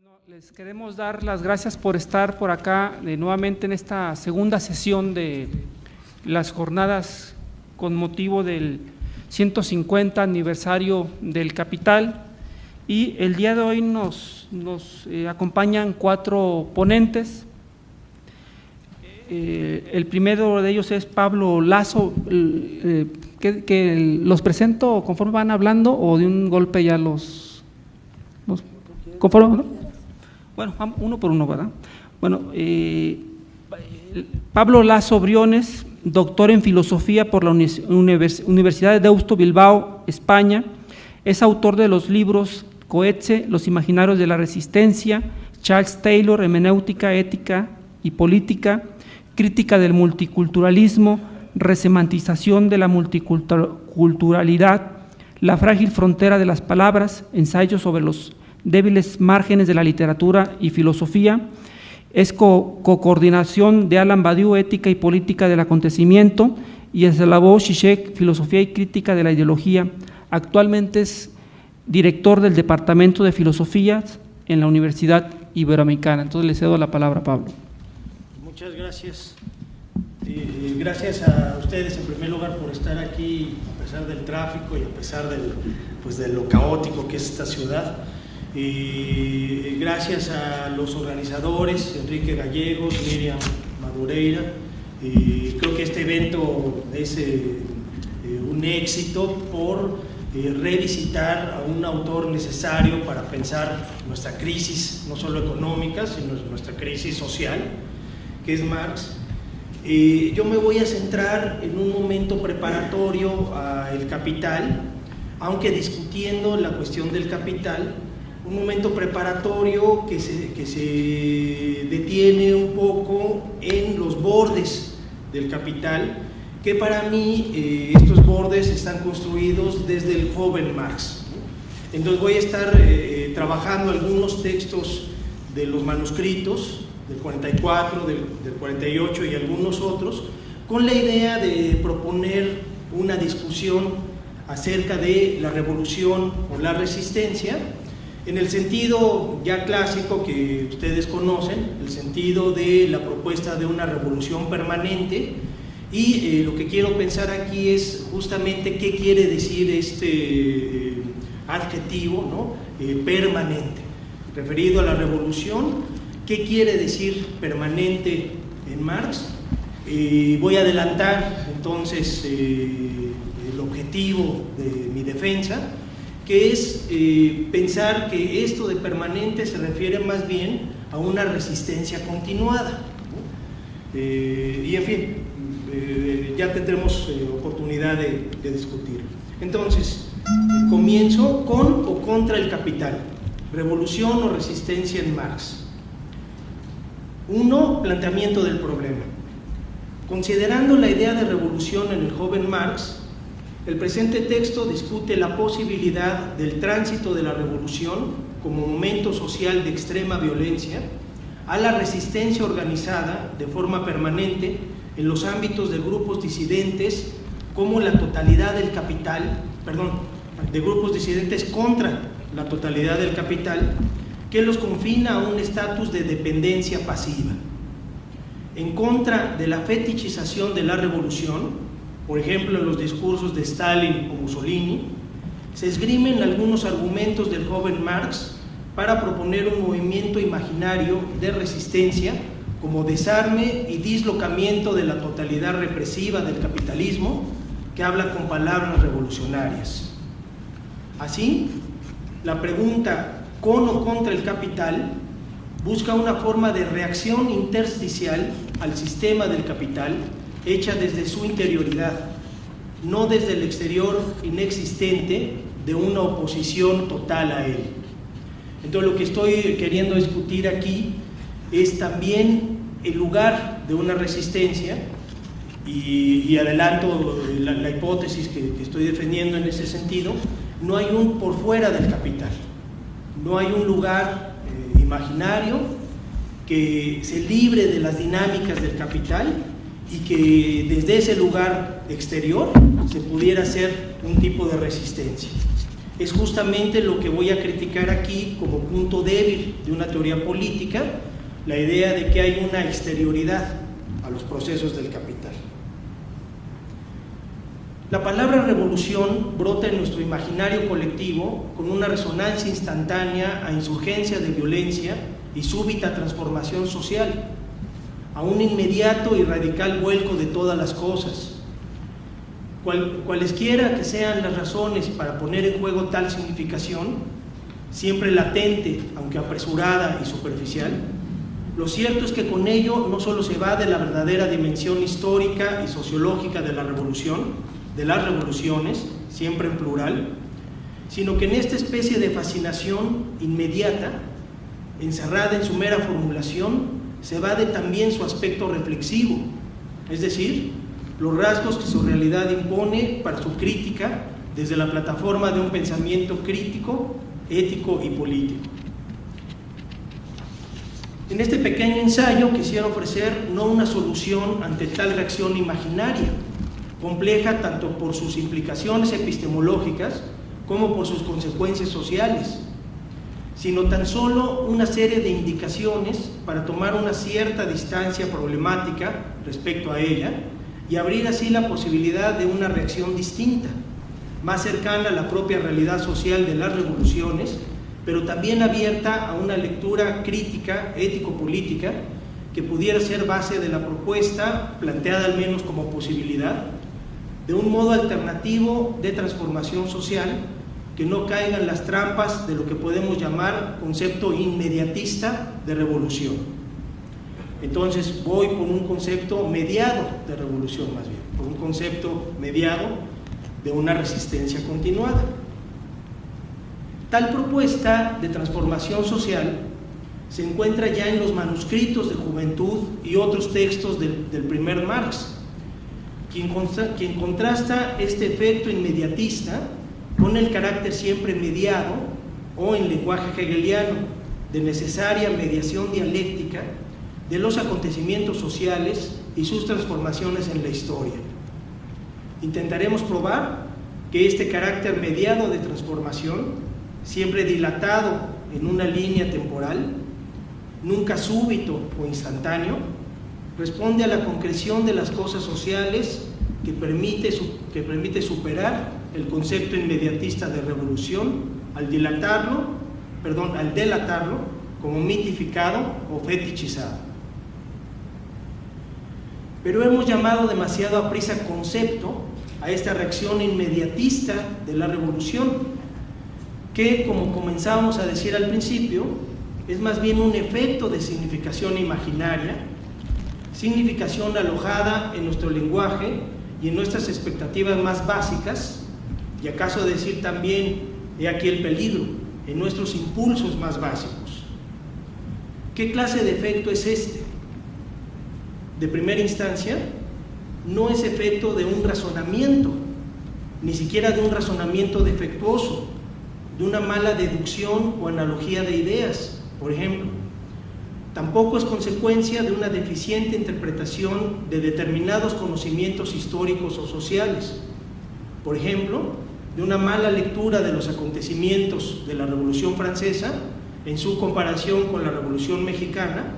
Bueno, les queremos dar las gracias por estar por acá nuevamente en esta segunda sesión de las jornadas con motivo del 150 aniversario del Capital, y el día de hoy nos acompañan 4 ponentes. El primero de ellos es Pablo Lazo, que los presento conforme van hablando o de un golpe ya los conforme, ¿no? Bueno, uno por uno, ¿verdad? Bueno, Pablo Lazo Briones, doctor en filosofía por la Universidad de Deusto, Bilbao, España, es autor de los libros Coetze, Los Imaginarios de la Resistencia, Charles Taylor, Hermenéutica, Ética y Política, Crítica del Multiculturalismo, Resemantización de la Multiculturalidad, La frágil frontera de las palabras, Ensayos sobre los débiles márgenes de la literatura y filosofía. Es coordinación de Alain Badiou, Ética y Política del Acontecimiento, y Slavoy Žižek, Filosofía y Crítica de la Ideología. Actualmente es director del Departamento de Filosofía en la Universidad Iberoamericana. Entonces le cedo la palabra a Pablo. Muchas gracias. Gracias a ustedes en primer lugar por estar aquí a pesar del tráfico y a pesar de lo caótico que es esta ciudad. Gracias a los organizadores, Enrique Gallegos, Miriam Madureira. Creo que este evento es un éxito por revisitar a un autor necesario para pensar nuestra crisis, no solo económica, sino nuestra crisis social, que es Marx. Yo me voy a centrar en un momento preparatorio al Capital, aunque discutiendo la cuestión del capital, un momento preparatorio que se detiene un poco en los bordes del Capital, que para mí estos bordes están construidos desde el joven Marx. Entonces voy a estar trabajando algunos textos de los manuscritos del 44, del 48 y algunos otros, con la idea de proponer una discusión acerca de la revolución o la resistencia, en el sentido ya clásico que ustedes conocen, el sentido de la propuesta de una revolución permanente. Y lo que quiero pensar aquí es justamente qué quiere decir este adjetivo, ¿no? Permanente, referido a la revolución. ¿Qué quiere decir permanente en Marx? Voy a adelantar entonces el objetivo de mi defensa, que es pensar que esto de permanente se refiere más bien a una resistencia continuada, ¿no? Y en fin, ya tendremos oportunidad de discutir. Entonces, comienzo con o contra el capital, revolución o resistencia en Marx. 1. Planteamiento del problema. Considerando la idea de revolución en el joven Marx, el presente texto discute la posibilidad del tránsito de la revolución como momento social de extrema violencia a la resistencia organizada de forma permanente en los ámbitos de grupos disidentes como la totalidad del capital, de grupos disidentes contra la totalidad del capital, que los confina a un estatus de dependencia pasiva. En contra de la fetichización de la revolución, por ejemplo en los discursos de Stalin o Mussolini, se esgrimen algunos argumentos del joven Marx para proponer un movimiento imaginario de resistencia como desarme y dislocamiento de la totalidad represiva del capitalismo, que habla con palabras revolucionarias. Así, la pregunta con o contra el capital busca una forma de reacción intersticial al sistema del capital hecha desde su interioridad, no desde el exterior inexistente de una oposición total a él. Entonces lo que estoy queriendo discutir aquí es también el lugar de una resistencia, y adelanto la hipótesis que estoy defendiendo en ese sentido. No hay un por fuera del capital, no hay un lugar imaginario que se libre de las dinámicas del capital y que desde ese lugar exterior se pudiera hacer un tipo de resistencia. es justamente lo que voy a criticar aquí como punto débil de una teoría política, la idea de que hay una exterioridad a los procesos del capital. La palabra revolución brota en nuestro imaginario colectivo con una resonancia instantánea a insurgencia de violencia y súbita transformación social, a un inmediato y radical vuelco de todas las cosas. Cualesquiera que sean las razones para poner en juego tal significación, siempre latente, aunque apresurada y superficial, lo cierto es que con ello no solo se va de la verdadera dimensión histórica y sociológica de la revolución, de las revoluciones, siempre en plural, sino que en esta especie de fascinación inmediata, encerrada en su mera formulación, se evade también su aspecto reflexivo, es decir, los rasgos que su realidad impone para su crítica desde la plataforma de un pensamiento crítico, ético y político. En este pequeño ensayo quisiera ofrecer no una solución ante tal reacción imaginaria, compleja tanto por sus implicaciones epistemológicas como por sus consecuencias sociales, sino tan solo una serie de indicaciones para tomar una cierta distancia problemática respecto a ella y abrir así la posibilidad de una reacción distinta, más cercana a la propia realidad social de las revoluciones, pero también abierta a una lectura crítica, ético-política, que pudiera ser base de la propuesta, planteada al menos como posibilidad, de un modo alternativo de transformación social que no caiga en las trampas de lo que podemos llamar concepto inmediatista de revolución. Entonces voy por un concepto mediado de revolución, más bien, por un concepto mediado de una resistencia continuada. Tal propuesta de transformación social se encuentra ya en los manuscritos de Juventud y otros textos del primer Marx, quien contrasta este efecto inmediatista con el carácter siempre mediado, o en lenguaje hegeliano, de necesaria mediación dialéctica de los acontecimientos sociales y sus transformaciones en la historia. Intentaremos probar que este carácter mediado de transformación, siempre dilatado en una línea temporal, nunca súbito o instantáneo, responde a la concreción de las cosas sociales que permite superar el concepto inmediatista de revolución al delatarlo como mitificado o fetichizado. Pero hemos llamado demasiado aprisa concepto a esta reacción inmediatista de la revolución, que, como comenzábamos a decir al principio, es más bien un efecto de significación imaginaria, significación alojada en nuestro lenguaje y en nuestras expectativas más básicas, y acaso decir también, he aquí el peligro, en nuestros impulsos más básicos. ¿Qué clase de efecto es este? De primera instancia, no es efecto de un razonamiento, ni siquiera de un razonamiento defectuoso, de una mala deducción o analogía de ideas, por ejemplo. Tampoco es consecuencia de una deficiente interpretación de determinados conocimientos históricos o sociales, por ejemplo, de una mala lectura de los acontecimientos de la Revolución Francesa en su comparación con la Revolución Mexicana,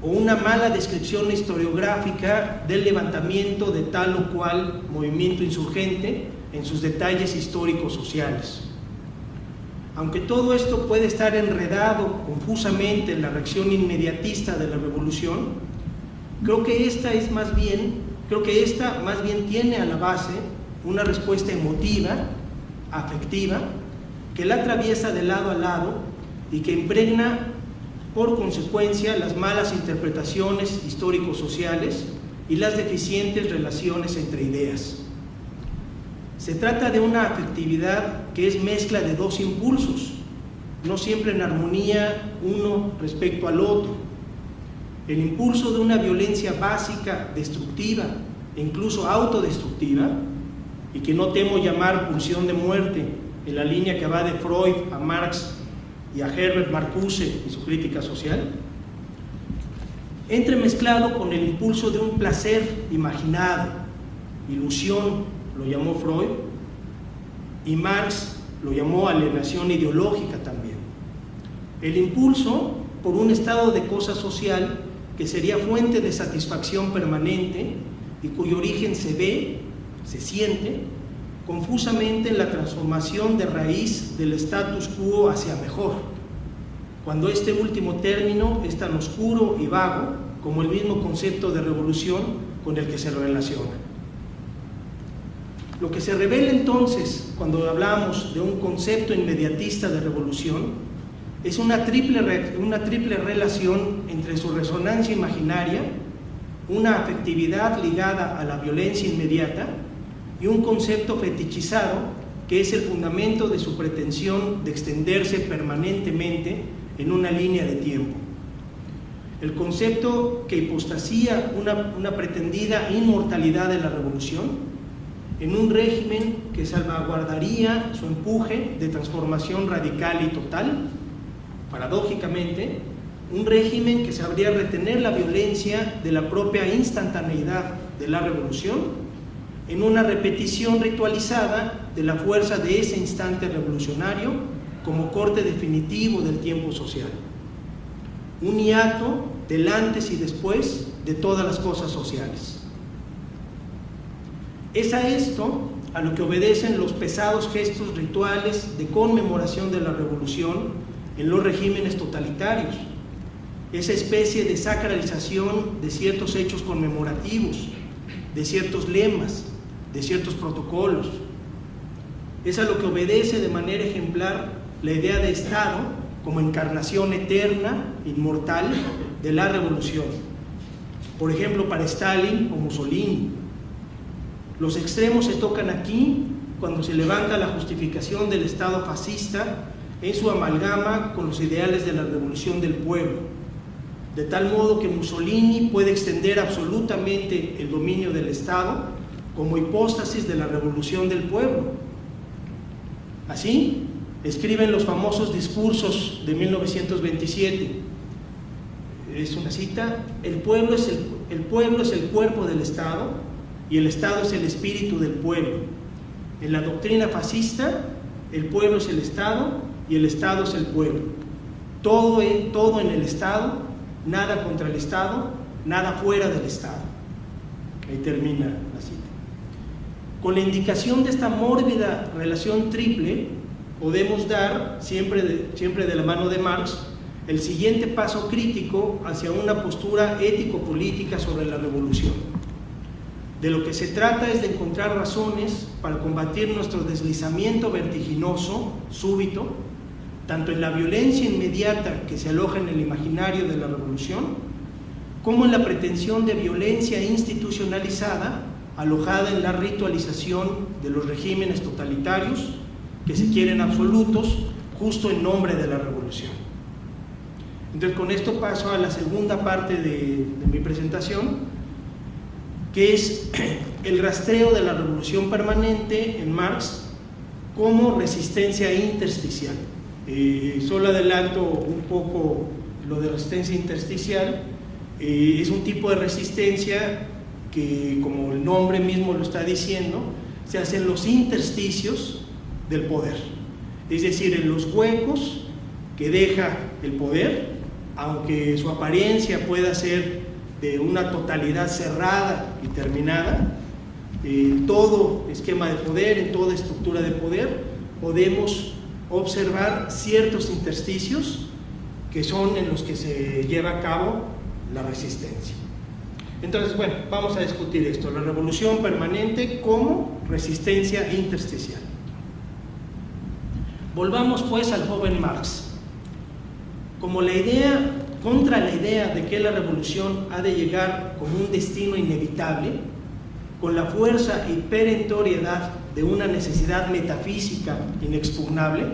o una mala descripción historiográfica del levantamiento de tal o cual movimiento insurgente en sus detalles históricos sociales. Aunque todo esto puede estar enredado confusamente en la reacción inmediatista de la revolución, creo que esta más bien tiene a la base una respuesta emotiva, afectiva, que la atraviesa de lado a lado y que impregna por consecuencia las malas interpretaciones histórico-sociales y las deficientes relaciones entre ideas. Se trata de una afectividad que es mezcla de dos impulsos, no siempre en armonía uno respecto al otro. El impulso de una violencia básica, destructiva e incluso autodestructiva, y que no temo llamar pulsión de muerte en la línea que va de Freud a Marx y a Herbert Marcuse y su crítica social, entremezclado con el impulso de un placer imaginado, ilusión, lo llamó Freud, y Marx lo llamó alienación ideológica también. El impulso por un estado de cosa social que sería fuente de satisfacción permanente y cuyo origen se ve, se siente, confusamente en la transformación de raíz del status quo hacia mejor, cuando este último término es tan oscuro y vago como el mismo concepto de revolución con el que se relaciona. Lo que se revela entonces cuando hablamos de un concepto inmediatista de revolución es una triple relación entre su resonancia imaginaria, una afectividad ligada a la violencia inmediata y un concepto fetichizado que es el fundamento de su pretensión de extenderse permanentemente en una línea de tiempo. El concepto que hipostasía una pretendida inmortalidad de la revolución en un régimen que salvaguardaría su empuje de transformación radical y total, paradójicamente, un régimen que sabría retener la violencia de la propia instantaneidad de la revolución en una repetición ritualizada de la fuerza de ese instante revolucionario como corte definitivo del tiempo social. Un hiato del antes y después de todas las cosas sociales. Es a esto a lo que obedecen los pesados gestos rituales de conmemoración de la revolución en los regímenes totalitarios, esa especie de sacralización de ciertos hechos conmemorativos, de ciertos lemas, de ciertos protocolos. Es a lo que obedece de manera ejemplar la idea de Estado como encarnación eterna, inmortal, de la revolución. Por ejemplo, para Stalin o Mussolini. Los extremos se tocan aquí cuando se levanta la justificación del Estado fascista en su amalgama con los ideales de la revolución del pueblo, de tal modo que Mussolini puede extender absolutamente el dominio del Estado como hipóstasis de la revolución del pueblo. Así, escriben los famosos discursos de 1927. Es una cita: el pueblo es el cuerpo del Estado y el Estado es el espíritu del pueblo. En la doctrina fascista, el pueblo es el Estado y el Estado es el pueblo. Todo en el Estado, nada contra el Estado, nada fuera del Estado. Ahí termina la cita. Con la indicación de esta mórbida relación triple, podemos dar, siempre de la mano de Marx, el siguiente paso crítico hacia una postura ético-política sobre la revolución. De lo que se trata es de encontrar razones para combatir nuestro deslizamiento vertiginoso, súbito, tanto en la violencia inmediata que se aloja en el imaginario de la revolución, como en la pretensión de violencia institucionalizada alojada en la ritualización de los regímenes totalitarios que se quieren absolutos justo en nombre de la revolución. Entonces, con esto paso a la segunda parte de mi presentación, que es el rastreo de la revolución permanente en Marx como resistencia intersticial. Solo adelanto un poco lo de resistencia intersticial. Es un tipo de resistencia que, como el nombre mismo lo está diciendo, se hace en los intersticios del poder, es decir, en los huecos que deja el poder, aunque su apariencia pueda ser de una totalidad cerrada y terminada. En todo esquema de poder, en toda estructura de poder, podemos observar ciertos intersticios que son en los que se lleva a cabo la resistencia. Entonces, bueno, vamos a discutir esto, la revolución permanente como resistencia intersticial. Volvamos pues al joven Marx. Contra la idea de que la revolución ha de llegar como un destino inevitable, con la fuerza y perentoriedad de una necesidad metafísica inexpugnable,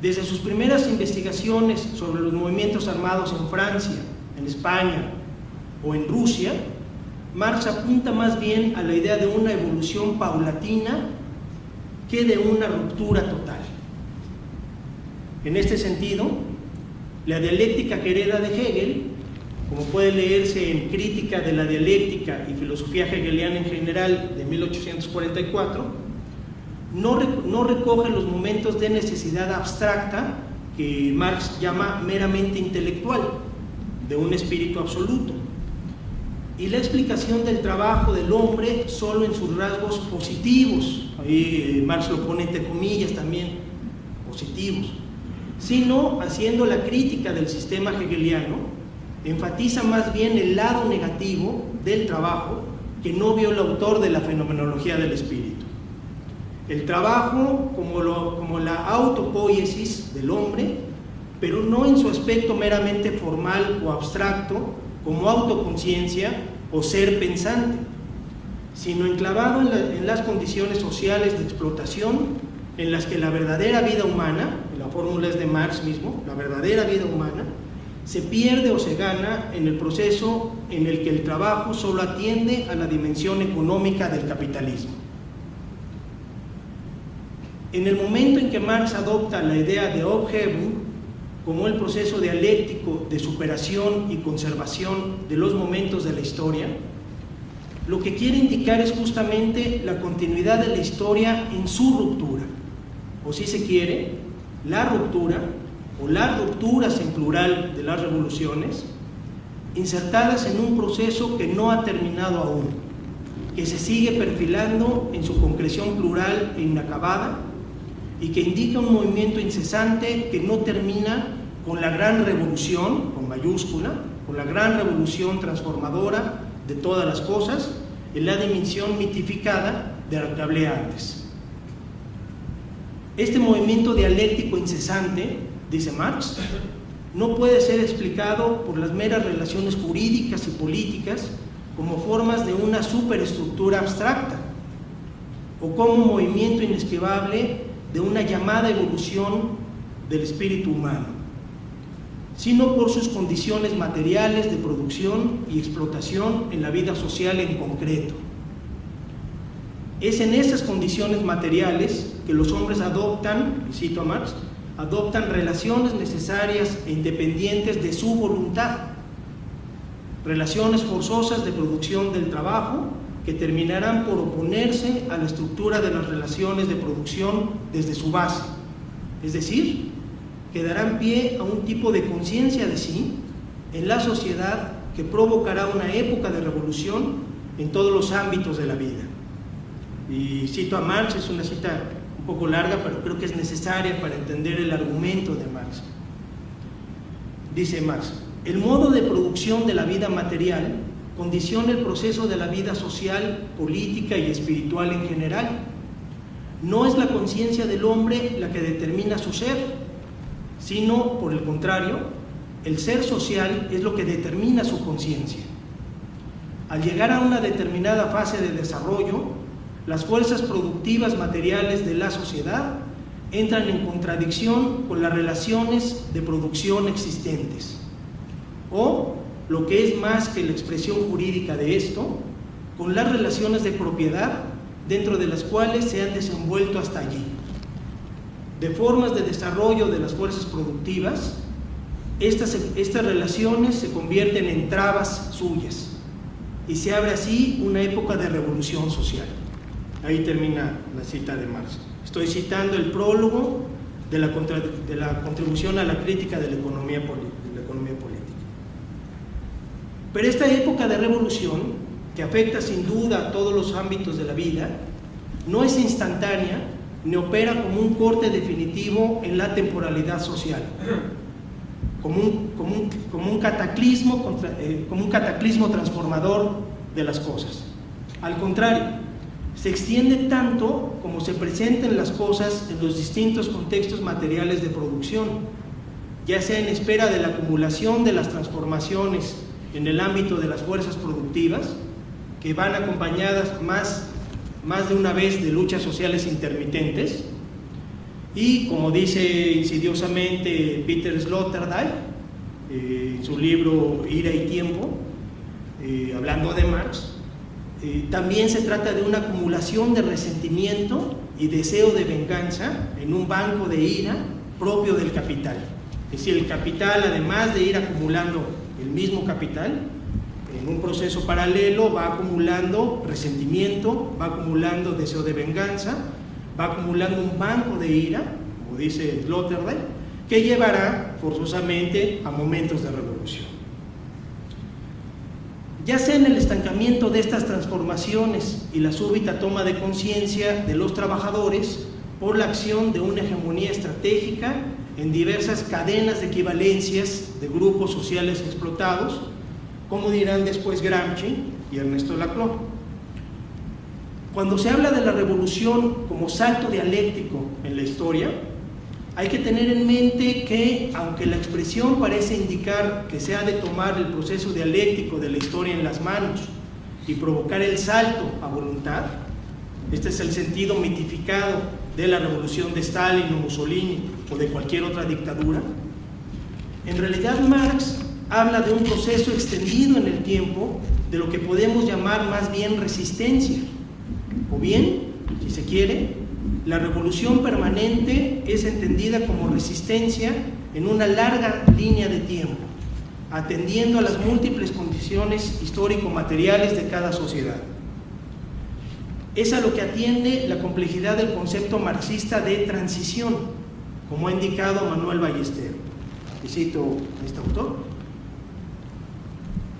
desde sus primeras investigaciones sobre los movimientos armados en Francia, en España o en Rusia, Marx apunta más bien a la idea de una evolución paulatina que de una ruptura total. En este sentido, la dialéctica que hereda de Hegel, como puede leerse en Crítica de la dialéctica y filosofía hegeliana en general de 1844, no recoge los momentos de necesidad abstracta que Marx llama meramente intelectual, de un espíritu absoluto, y la explicación del trabajo del hombre solo en sus rasgos positivos, ahí Marx lo pone entre comillas también, positivos, sino haciendo la crítica del sistema hegeliano, enfatiza más bien el lado negativo del trabajo que no vio el autor de la fenomenología del espíritu. El trabajo como la autopoiesis del hombre, pero no en su aspecto meramente formal o abstracto, como autoconciencia o ser pensante, sino enclavado en las condiciones sociales de explotación en las que la verdadera vida humana, la fórmula es de Marx mismo, la verdadera vida humana, se pierde o se gana en el proceso en el que el trabajo solo atiende a la dimensión económica del capitalismo. En el momento en que Marx adopta la idea de Aufhebung como el proceso dialéctico de superación y conservación de los momentos de la historia, lo que quiere indicar es justamente la continuidad de la historia en su ruptura, o si se quiere, la ruptura o las rupturas en plural de las revoluciones, insertadas en un proceso que no ha terminado aún, que se sigue perfilando en su concreción plural e inacabada, y que indica un movimiento incesante que no termina con la gran revolución, con mayúscula, con la gran revolución transformadora de todas las cosas, en la dimensión mitificada de la que hablé antes. Este movimiento dialéctico incesante, dice Marx, no puede ser explicado por las meras relaciones jurídicas y políticas como formas de una superestructura abstracta, o como un movimiento inesquivable de una llamada evolución del espíritu humano, sino por sus condiciones materiales de producción y explotación en la vida social en concreto. Es en esas condiciones materiales que los hombres adoptan, y cito a Marx, adoptan relaciones necesarias e independientes de su voluntad, relaciones forzosas de producción del trabajo que terminarán por oponerse a la estructura de las relaciones de producción desde su base, es decir, que darán pie a un tipo de conciencia de sí en la sociedad que provocará una época de revolución en todos los ámbitos de la vida. Y cito a Marx, es una cita un poco larga, pero creo que es necesaria para entender el argumento de Marx. Dice Marx: el modo de producción de la vida material condiciona el proceso de la vida social, política y espiritual en general. No es la conciencia del hombre la que determina su ser, sino, por el contrario, el ser social es lo que determina su conciencia. Al llegar a una determinada fase de desarrollo, las fuerzas productivas materiales de la sociedad entran en contradicción con las relaciones de producción existentes, o, lo que es más que la expresión jurídica de esto, con las relaciones de propiedad dentro de las cuales se han desenvuelto hasta allí. De formas de desarrollo de las fuerzas productivas, estas relaciones se convierten en trabas suyas y se abre así una época de revolución social. Ahí termina la cita de Marx. Estoy citando el prólogo de la contribución a la crítica de la economía política. Pero esta época de revolución, que afecta sin duda a todos los ámbitos de la vida, no es instantánea ni opera como un corte definitivo en la temporalidad social, como un cataclismo transformador de las cosas. Al contrario, se extiende tanto como se presenten las cosas en los distintos contextos materiales de producción, ya sea en espera de la acumulación de las transformaciones en el ámbito de las fuerzas productivas, que van acompañadas más de una vez de luchas sociales intermitentes, y como dice insidiosamente Peter Sloterdijk en su libro Ira y Tiempo, hablando de Marx, también se trata de una acumulación de resentimiento y deseo de venganza en un banco de ira propio del capital. Es decir, el capital, además de ir acumulando el mismo capital, en un proceso paralelo va acumulando resentimiento, va acumulando deseo de venganza, va acumulando un banco de ira, como dice Sloterdijk, que llevará forzosamente a momentos de revolución. Ya sea en el estancamiento de estas transformaciones y la súbita toma de conciencia de los trabajadores por la acción de una hegemonía estratégica en diversas cadenas de equivalencias de grupos sociales explotados, como dirán después Gramsci y Ernesto Laclau. Cuando se habla de la revolución como salto dialéctico en la historia, hay que tener en mente que, aunque la expresión parece indicar que se ha de tomar el proceso dialéctico de la historia en las manos y provocar el salto a voluntad, este es el sentido mitificado de la revolución de Stalin o Mussolini o de cualquier otra dictadura, en realidad Marx habla de un proceso extendido en el tiempo de lo que podemos llamar más bien resistencia, o bien, si se quiere, la revolución permanente es entendida como resistencia en una larga línea de tiempo, atendiendo a las múltiples condiciones histórico-materiales de cada sociedad. Es a lo que atiende la complejidad del concepto marxista de transición, como ha indicado Manuel Ballester. Y cito a este autor: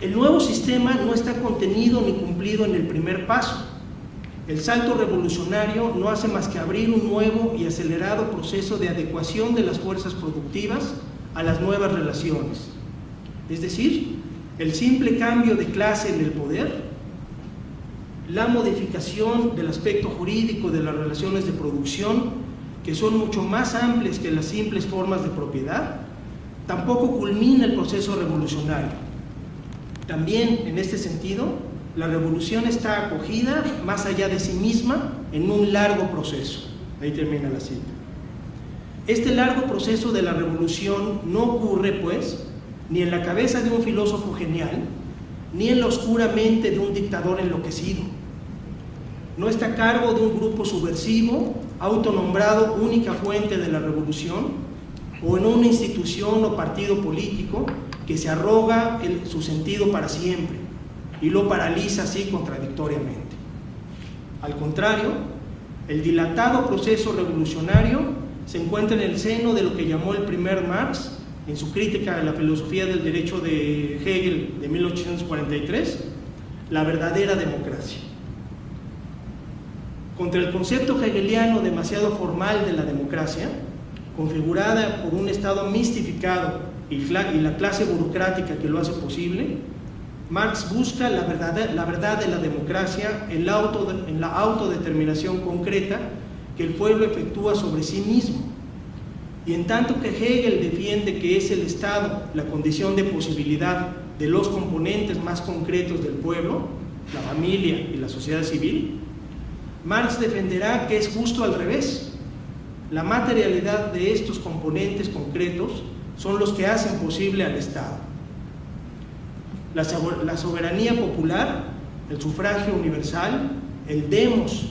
el nuevo sistema no está contenido ni cumplido en el primer paso. El salto revolucionario no hace más que abrir un nuevo y acelerado proceso de adecuación de las fuerzas productivas a las nuevas relaciones. Es decir, el simple cambio de clase en el poder, la modificación del aspecto jurídico de las relaciones de producción, que son mucho más amplias que las simples formas de propiedad, tampoco culmina el proceso revolucionario. También, en este sentido, la revolución está acogida más allá de sí misma en un largo proceso. Ahí termina la cita. Este largo proceso de la revolución no ocurre, pues, ni en la cabeza de un filósofo genial, ni en la oscura mente de un dictador enloquecido. No está a cargo de un grupo subversivo, autonombrado única fuente de la revolución, o en una institución o partido político que se arroga su sentido para siempre y lo paraliza así contradictoriamente. Al contrario, el dilatado proceso revolucionario se encuentra en el seno de lo que llamó el primer Marx en su crítica de la filosofía del derecho de Hegel de 1843, la verdadera democracia. Contra el concepto hegeliano demasiado formal de la democracia, configurada por un Estado mistificado y la clase burocrática que lo hace posible, Marx busca la verdad de la democracia en la autodeterminación concreta que el pueblo efectúa sobre sí mismo. Y en tanto que Hegel defiende que es el Estado la condición de posibilidad de los componentes más concretos del pueblo, la familia y la sociedad civil, Marx defenderá que es justo al revés. La materialidad de estos componentes concretos son los que hacen posible al Estado. La soberanía popular, el sufragio universal, el demos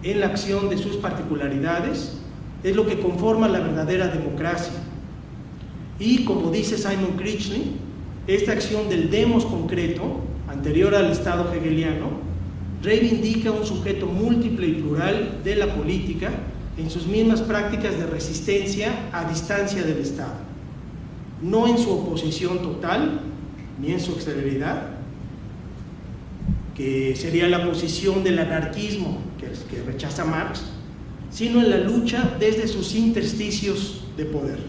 en la acción de sus particularidades, es lo que conforma la verdadera democracia. Y como dice Simon Critchley, esta acción del demos concreto, anterior al Estado hegeliano, reivindica un sujeto múltiple y plural de la política en sus mismas prácticas de resistencia a distancia del Estado, no en su oposición total, ni en su exterioridad, que sería la posición del anarquismo que rechaza Marx, sino en la lucha desde sus intersticios de poder.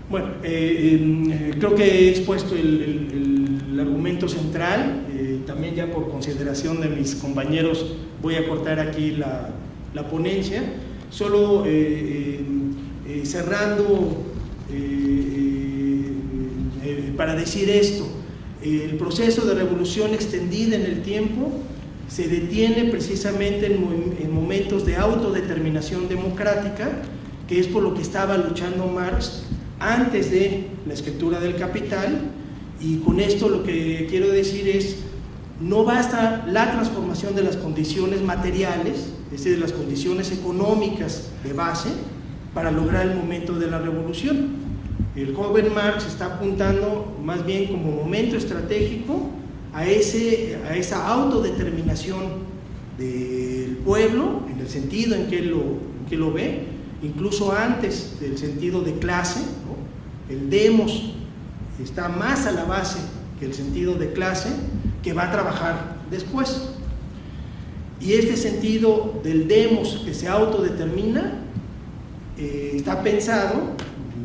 Bueno, creo que he expuesto el argumento central, también ya por consideración de mis compañeros voy a cortar aquí la ponencia, solo cerrando para decir esto: el proceso de revolución extendida en el tiempo se detiene precisamente en momentos de autodeterminación democrática, que es por lo que estaba luchando Marx antes de la escritura del Capital. Y con esto lo que quiero decir es: no basta la transformación de las condiciones materiales, es decir, de las condiciones económicas de base, para lograr el momento de la revolución. El joven Marx está apuntando más bien como momento estratégico a esa autodeterminación del pueblo, en el sentido en que él lo ve, incluso antes del sentido de clase, ¿no? El demos está más a la base que el sentido de clase, que va a trabajar después. Y este sentido del demos que se autodetermina está pensado,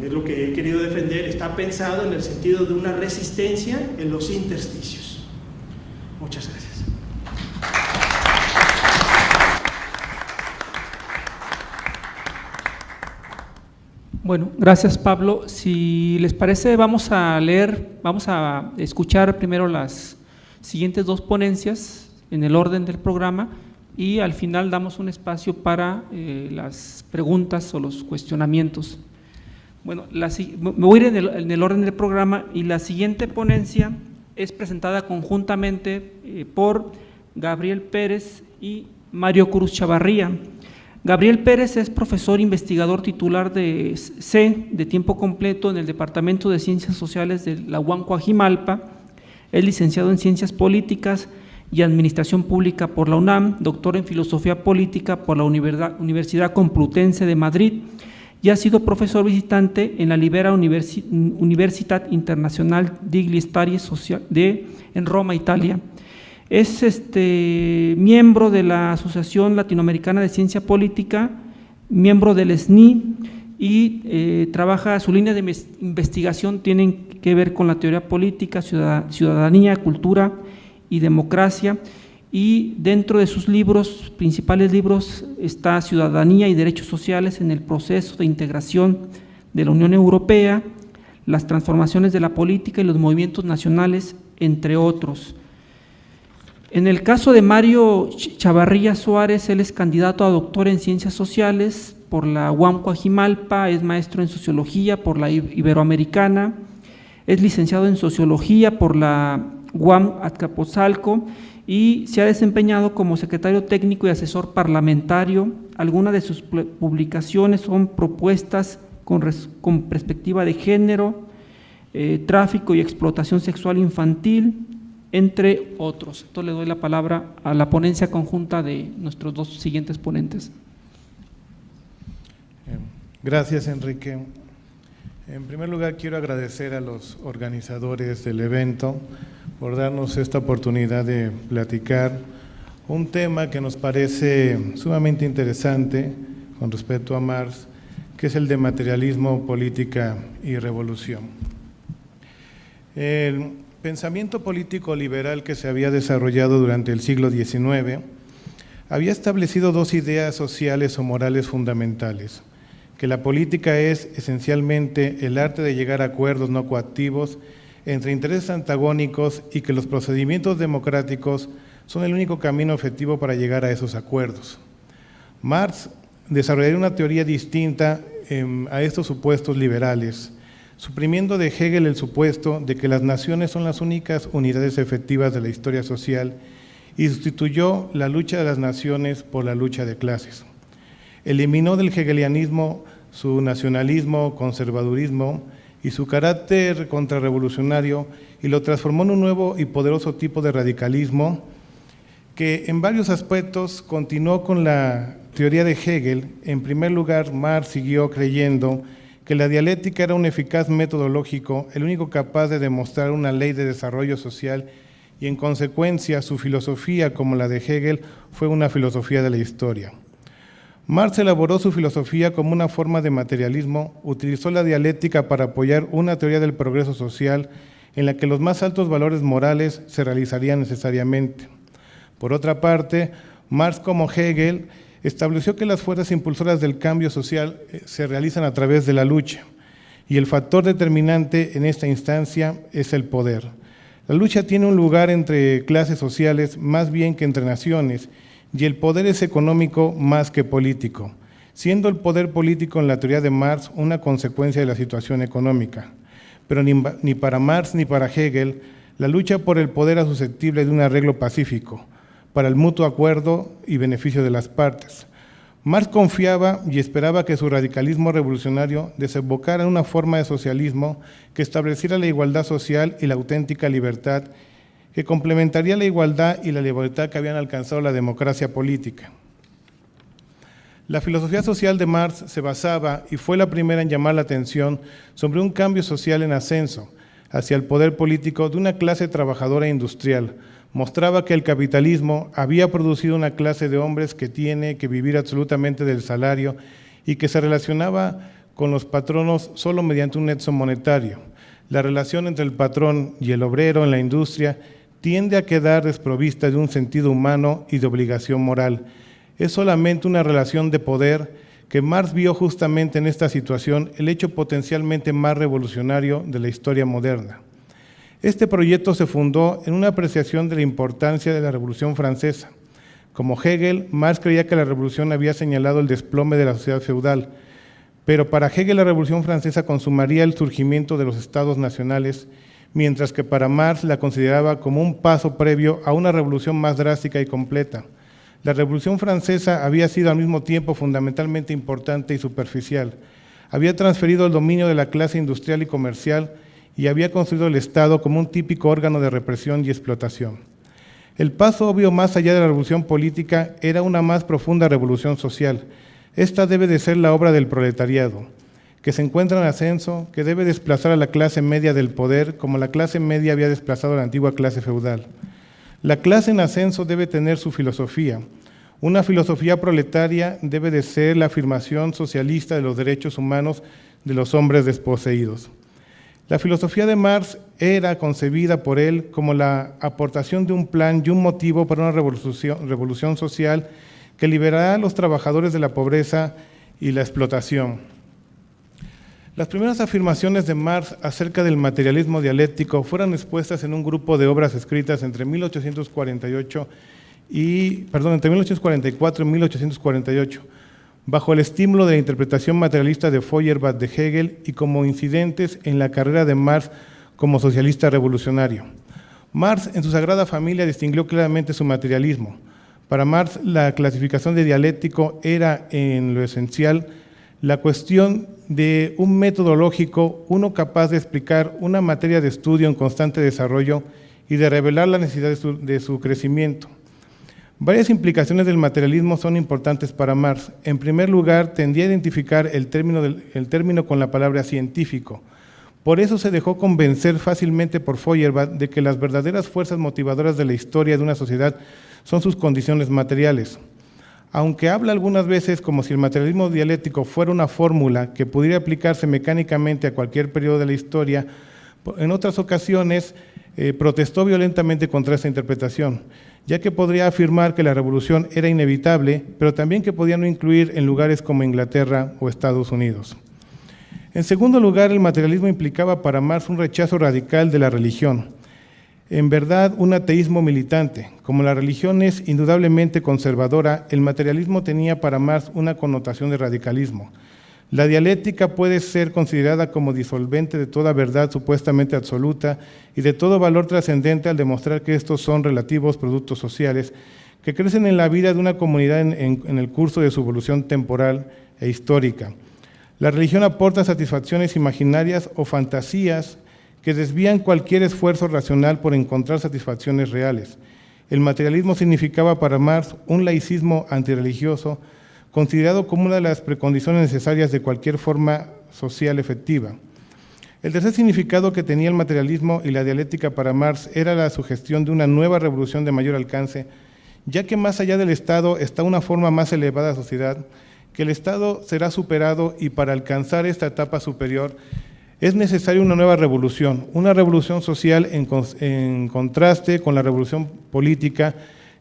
es lo que he querido defender, está pensado en el sentido de una resistencia en los intersticios. Muchas gracias. Bueno, gracias Pablo. Si les parece, vamos a escuchar primero las siguientes dos ponencias en el orden del programa y al final damos un espacio para las preguntas o los cuestionamientos. Bueno, me voy a ir en el orden del programa y la siguiente ponencia es presentada conjuntamente por Gabriel Pérez y Mario Cruz Chavarría. Gabriel Pérez es profesor investigador titular de tiempo completo en el Departamento de Ciencias Sociales de la UAM Coajimalpa, es licenciado en Ciencias Políticas y Administración Pública por la UNAM, doctor en Filosofía Política por la Universidad Complutense de Madrid y ha sido profesor visitante en la Libera Universitat Internacional degli Studi Sociali en Roma, Italia. Es miembro de la Asociación Latinoamericana de Ciencia Política, miembro del SNI y su línea de investigación tiene que ver con la teoría política, ciudadanía, cultura y democracia, y dentro de sus principales libros está Ciudadanía y Derechos Sociales en el proceso de integración de la Unión Europea, las transformaciones de la política y los movimientos nacionales, entre otros. En el caso de Mario Chavarría Suárez, él es candidato a doctor en Ciencias Sociales por la UAM Coajimalpa, es maestro en Sociología por la Iberoamericana, es licenciado en Sociología por la UAM Azcapotzalco y se ha desempeñado como secretario técnico y asesor parlamentario. Algunas de sus publicaciones son propuestas con perspectiva de género, tráfico y explotación sexual infantil, entre otros. Entonces le doy la palabra a la ponencia conjunta de nuestros dos siguientes ponentes. Gracias, Enrique. En primer lugar, quiero agradecer a los organizadores del evento por darnos esta oportunidad de platicar un tema que nos parece sumamente interesante con respecto a Marx, que es el de materialismo, política y revolución. El pensamiento político liberal que se había desarrollado durante el siglo XIX había establecido dos ideas sociales o morales fundamentales: que la política es esencialmente el arte de llegar a acuerdos no coactivos entre intereses antagónicos y que los procedimientos democráticos son el único camino efectivo para llegar a esos acuerdos. Marx desarrollaría una teoría distinta a estos supuestos liberales, suprimiendo de Hegel el supuesto de que las naciones son las únicas unidades efectivas de la historia social y sustituyó la lucha de las naciones por la lucha de clases. Eliminó del hegelianismo su nacionalismo, conservadurismo y su carácter contrarrevolucionario y lo transformó en un nuevo y poderoso tipo de radicalismo que en varios aspectos continuó con la teoría de Hegel. En primer lugar, Marx siguió creyendo que la dialéctica era un eficaz método lógico, el único capaz de demostrar una ley de desarrollo social y en consecuencia su filosofía, como la de Hegel, fue una filosofía de la historia. Marx elaboró su filosofía como una forma de materialismo, utilizó la dialéctica para apoyar una teoría del progreso social en la que los más altos valores morales se realizarían necesariamente. Por otra parte, Marx, como Hegel, estableció que las fuerzas impulsoras del cambio social se realizan a través de la lucha y el factor determinante en esta instancia es el poder. La lucha tiene un lugar entre clases sociales más bien que entre naciones y el poder es económico más que político, siendo el poder político en la teoría de Marx una consecuencia de la situación económica. Pero ni para Marx ni para Hegel la lucha por el poder era susceptible de un arreglo pacífico, para el mutuo acuerdo y beneficio de las partes. Marx confiaba y esperaba que su radicalismo revolucionario desembocara en una forma de socialismo que estableciera la igualdad social y la auténtica libertad que complementaría la igualdad y la libertad que habían alcanzado la democracia política. La filosofía social de Marx se basaba y fue la primera en llamar la atención sobre un cambio social en ascenso hacia el poder político de una clase trabajadora e industrial. Mostraba que el capitalismo había producido una clase de hombres que tiene que vivir absolutamente del salario y que se relacionaba con los patronos solo mediante un nexo monetario. La relación entre el patrón y el obrero en la industria tiende a quedar desprovista de un sentido humano y de obligación moral. Es solamente una relación de poder que Marx vio justamente en esta situación el hecho potencialmente más revolucionario de la historia moderna. Este proyecto se fundó en una apreciación de la importancia de la Revolución Francesa. Como Hegel, Marx creía que la Revolución había señalado el desplome de la sociedad feudal, pero para Hegel la Revolución Francesa consumaría el surgimiento de los estados nacionales, mientras que para Marx la consideraba como un paso previo a una revolución más drástica y completa. La Revolución Francesa había sido al mismo tiempo fundamentalmente importante y superficial. Había transferido el dominio de la clase industrial y comercial y había construido el Estado como un típico órgano de represión y explotación. El paso obvio más allá de la revolución política era una más profunda revolución social. Esta debe de ser la obra del proletariado, que se encuentra en ascenso, que debe desplazar a la clase media del poder como la clase media había desplazado a la antigua clase feudal. La clase en ascenso debe tener su filosofía. Una filosofía proletaria debe de ser la afirmación socialista de los derechos humanos de los hombres desposeídos. La filosofía de Marx era concebida por él como la aportación de un plan y un motivo para una revolución social que liberará a los trabajadores de la pobreza y la explotación. Las primeras afirmaciones de Marx acerca del materialismo dialéctico fueron expuestas en un grupo de obras escritas entre 1844 y 1848, bajo el estímulo de la interpretación materialista de Feuerbach de Hegel y como incidentes en la carrera de Marx como socialista revolucionario. Marx, en su Sagrada Familia, distinguió claramente su materialismo. Para Marx, la clasificación de dialéctico era, en lo esencial, la cuestión de un método lógico, uno capaz de explicar una materia de estudio en constante desarrollo y de revelar la necesidad de su crecimiento. Varias implicaciones del materialismo son importantes para Marx. En primer lugar, tendía a identificar el término con la palabra científico. Por eso se dejó convencer fácilmente por Feuerbach de que las verdaderas fuerzas motivadoras de la historia de una sociedad son sus condiciones materiales. Aunque habla algunas veces como si el materialismo dialéctico fuera una fórmula que pudiera aplicarse mecánicamente a cualquier periodo de la historia, en otras ocasiones protestó violentamente contra esta interpretación, ya que podría afirmar que la revolución era inevitable, pero también que podía no incluir en lugares como Inglaterra o Estados Unidos. En segundo lugar, el materialismo implicaba para Marx un rechazo radical de la religión. En verdad, un ateísmo militante. Como la religión es indudablemente conservadora, el materialismo tenía para Marx una connotación de radicalismo. La dialéctica puede ser considerada como disolvente de toda verdad supuestamente absoluta y de todo valor trascendente al demostrar que estos son relativos productos sociales que crecen en la vida de una comunidad en el curso de su evolución temporal e histórica. La religión aporta satisfacciones imaginarias o fantasías que desvían cualquier esfuerzo racional por encontrar satisfacciones reales. El materialismo significaba para Marx un laicismo antirreligioso, considerado como una de las precondiciones necesarias de cualquier forma social efectiva. El tercer significado que tenía el materialismo y la dialéctica para Marx era la sugestión de una nueva revolución de mayor alcance, ya que más allá del Estado está una forma más elevada de sociedad, que el Estado será superado y para alcanzar esta etapa superior es necesaria una nueva revolución, una revolución social en contraste con la revolución política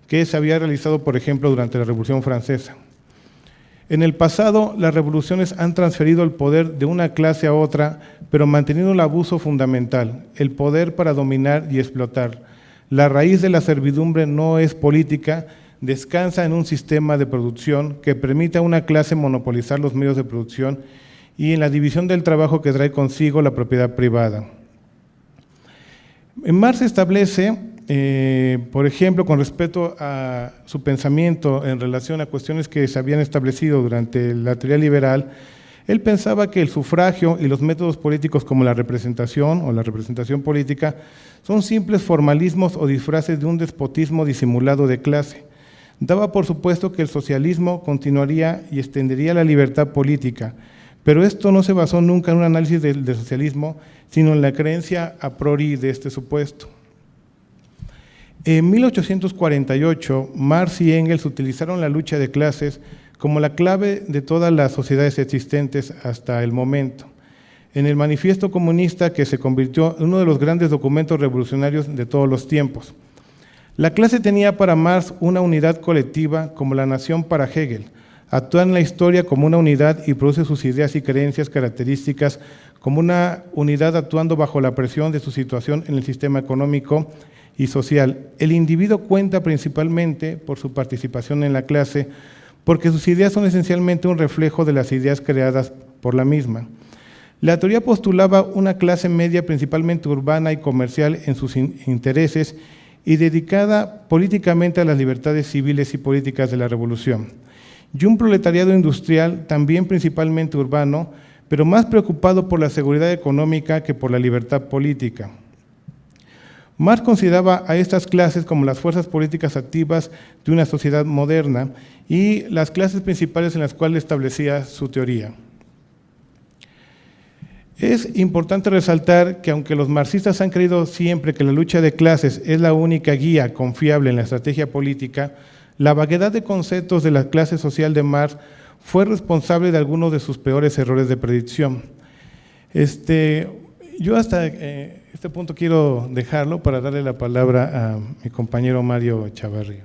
que se había realizado, por ejemplo, durante la Revolución Francesa. En el pasado, las revoluciones han transferido el poder de una clase a otra, pero manteniendo el abuso fundamental, el poder para dominar y explotar. La raíz de la servidumbre no es política, descansa en un sistema de producción que permite a una clase monopolizar los medios de producción y en la división del trabajo que trae consigo la propiedad privada. En Marx establece, por ejemplo, con respecto a su pensamiento en relación a cuestiones que se habían establecido durante la teoría liberal, Él pensaba que el sufragio y los métodos políticos como la representación o la representación política son simples formalismos o disfraces de un despotismo disimulado de clase. Daba por supuesto que el socialismo continuaría y extendería la libertad política, pero esto no se basó nunca en un análisis del socialismo, sino en la creencia a priori de este supuesto. En 1848, Marx y Engels utilizaron la lucha de clases como la clave de todas las sociedades existentes hasta el momento. En el Manifiesto Comunista, que se convirtió en uno de los grandes documentos revolucionarios de todos los tiempos. La clase tenía para Marx una unidad colectiva como la nación para Hegel. Actúa en la historia como una unidad y produce sus ideas y creencias características como una unidad actuando bajo la presión de su situación en el sistema económico y social. El individuo cuenta principalmente por su participación en la clase, porque sus ideas son esencialmente un reflejo de las ideas creadas por la misma. La teoría postulaba una clase media principalmente urbana y comercial en sus intereses y dedicada políticamente a las libertades civiles y políticas de la revolución, y un proletariado industrial también principalmente urbano, pero más preocupado por la seguridad económica que por la libertad política. Marx consideraba a estas clases como las fuerzas políticas activas de una sociedad moderna y las clases principales en las cuales establecía su teoría. Es importante resaltar que aunque los marxistas han creído siempre que la lucha de clases es la única guía confiable en la estrategia política, la vaguedad de conceptos de la clase social de Marx fue responsable de algunos de sus peores errores de predicción. Yo hasta este punto quiero dejarlo para darle la palabra a mi compañero Mario Chavarría.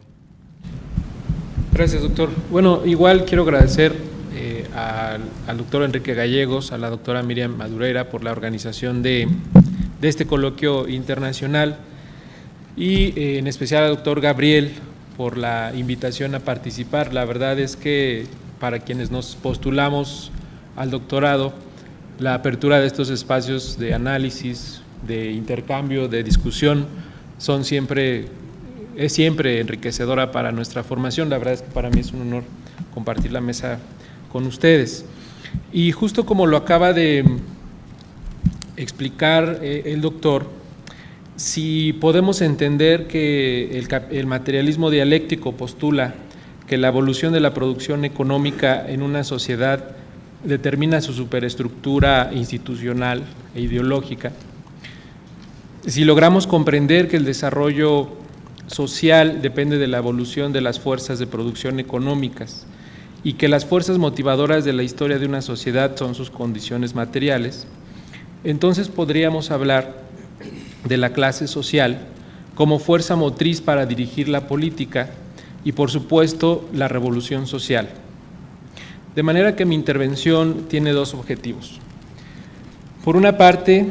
Gracias, doctor. Bueno, igual quiero agradecer al doctor Enrique Gallegos, a la doctora Miriam Madureira por la organización de este coloquio internacional y en especial al doctor Gabriel por la invitación a participar. La verdad es que para quienes nos postulamos al doctorado, la apertura de estos espacios de análisis, de intercambio, de discusión, es siempre enriquecedora para nuestra formación. La verdad es que para mí es un honor compartir la mesa con ustedes. Y justo como lo acaba de explicar el doctor, si podemos entender que el materialismo dialéctico postula que la evolución de la producción económica en una sociedad determina su superestructura institucional e ideológica, si logramos comprender que el desarrollo social depende de la evolución de las fuerzas de producción económicas y que las fuerzas motivadoras de la historia de una sociedad son sus condiciones materiales, entonces podríamos hablar de la clase social como fuerza motriz para dirigir la política y, por supuesto, la revolución social. De manera que mi intervención tiene dos objetivos. Por una parte,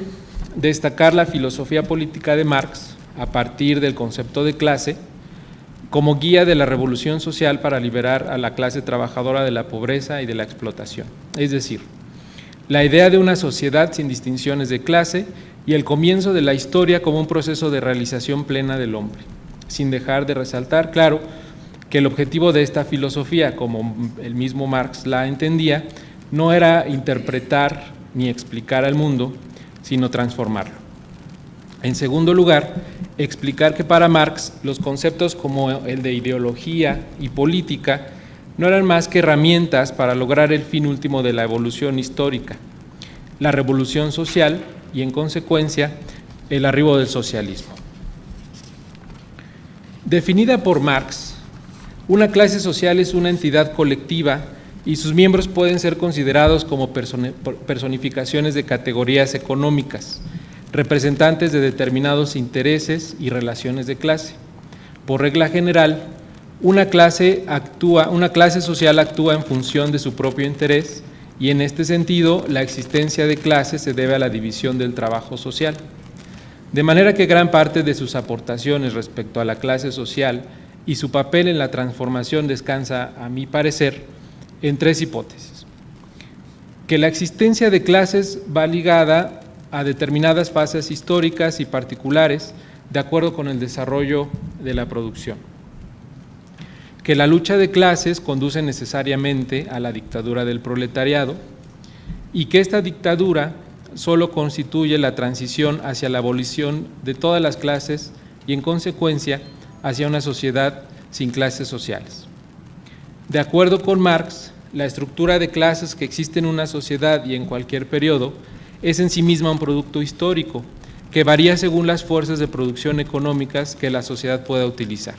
destacar la filosofía política de Marx a partir del concepto de clase como guía de la revolución social para liberar a la clase trabajadora de la pobreza y de la explotación. Es decir, la idea de una sociedad sin distinciones de clase y el comienzo de la historia como un proceso de realización plena del hombre, sin dejar de resaltar, claro, que el objetivo de esta filosofía, como el mismo Marx la entendía, no era interpretar ni explicar al mundo, sino transformarlo. En segundo lugar, explicar que para Marx los conceptos como el de ideología y política no eran más que herramientas para lograr el fin último de la evolución histórica, la revolución social y, en consecuencia, el arribo del socialismo. Definida por Marx, una clase social es una entidad colectiva y sus miembros pueden ser considerados como personificaciones de categorías económicas, representantes de determinados intereses y relaciones de clase. Por regla general, una clase social actúa en función de su propio interés y en este sentido la existencia de clases se debe a la división del trabajo social. De manera que gran parte de sus aportaciones respecto a la clase social y su papel en la transformación descansa, a mi parecer, en tres hipótesis. Que la existencia de clases va ligada a determinadas fases históricas y particulares de acuerdo con el desarrollo de la producción. Que la lucha de clases conduce necesariamente a la dictadura del proletariado y que esta dictadura solo constituye la transición hacia la abolición de todas las clases y, en consecuencia, hacia una sociedad sin clases sociales. De acuerdo con Marx, la estructura de clases que existe en una sociedad y en cualquier periodo es en sí misma un producto histórico que varía según las fuerzas de producción económicas que la sociedad pueda utilizar.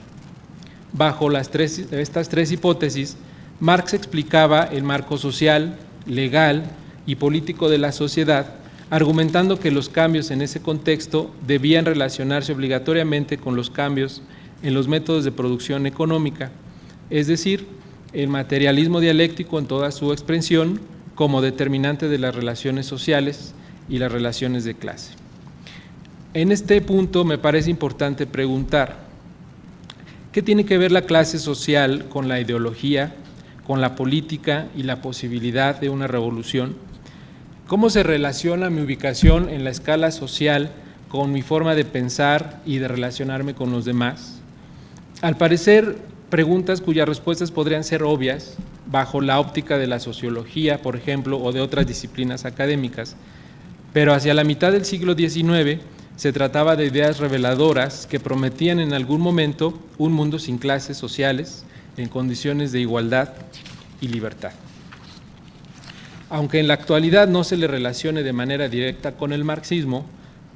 Bajo estas tres hipótesis, Marx explicaba el marco social, legal y político de la sociedad, argumentando que los cambios en ese contexto debían relacionarse obligatoriamente con los cambios en los métodos de producción económica, es decir, el materialismo dialéctico en toda su expresión como determinante de las relaciones sociales y las relaciones de clase. En este punto me parece importante preguntar, ¿qué tiene que ver la clase social con la ideología, con la política y la posibilidad de una revolución? ¿Cómo se relaciona mi ubicación en la escala social con mi forma de pensar y de relacionarme con los demás? Al parecer, preguntas cuyas respuestas podrían ser obvias bajo la óptica de la sociología, por ejemplo, o de otras disciplinas académicas, pero hacia la mitad del siglo XIX se trataba de ideas reveladoras que prometían en algún momento un mundo sin clases sociales, en condiciones de igualdad y libertad. Aunque en la actualidad no se le relacione de manera directa con el marxismo,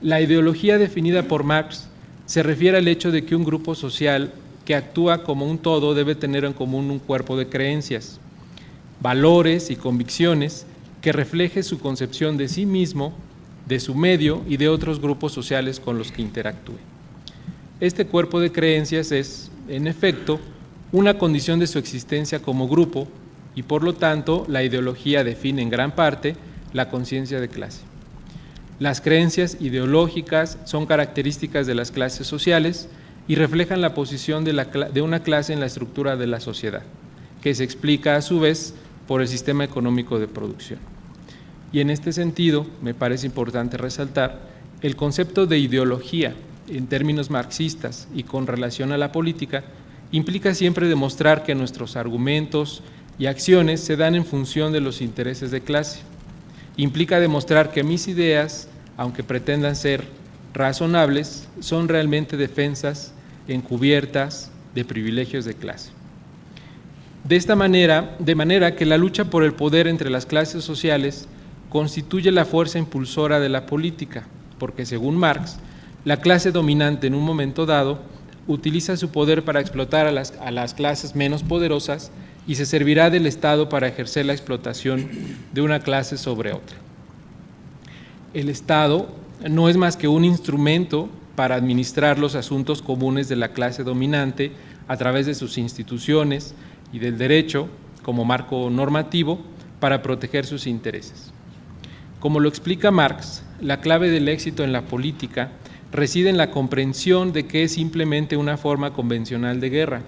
la ideología definida por Marx se refiere al hecho de que un grupo social que actúa como un todo debe tener en común un cuerpo de creencias, valores y convicciones que refleje su concepción de sí mismo, de su medio y de otros grupos sociales con los que interactúe. Este cuerpo de creencias es, en efecto, una condición de su existencia como grupo y, por lo tanto, la ideología define en gran parte la conciencia de clase. Las creencias ideológicas son características de las clases sociales y reflejan la posición de una clase en la estructura de la sociedad, que se explica a su vez por el sistema económico de producción. Y en este sentido, me parece importante resaltar el concepto de ideología en términos marxistas y con relación a la política implica siempre demostrar que nuestros argumentos y acciones se dan en función de los intereses de clase. Implica demostrar que mis ideas, aunque pretendan ser razonables, son realmente defensas encubiertas de privilegios de clase. De manera que la lucha por el poder entre las clases sociales constituye la fuerza impulsora de la política, porque según Marx, la clase dominante en un momento dado utiliza su poder para explotar a las clases menos poderosas y se servirá del Estado para ejercer la explotación de una clase sobre otra. El Estado no es más que un instrumento para administrar los asuntos comunes de la clase dominante a través de sus instituciones y del derecho como marco normativo para proteger sus intereses. Como lo explica Marx, la clave del éxito en la política reside en la comprensión de que es simplemente una forma convencional de guerra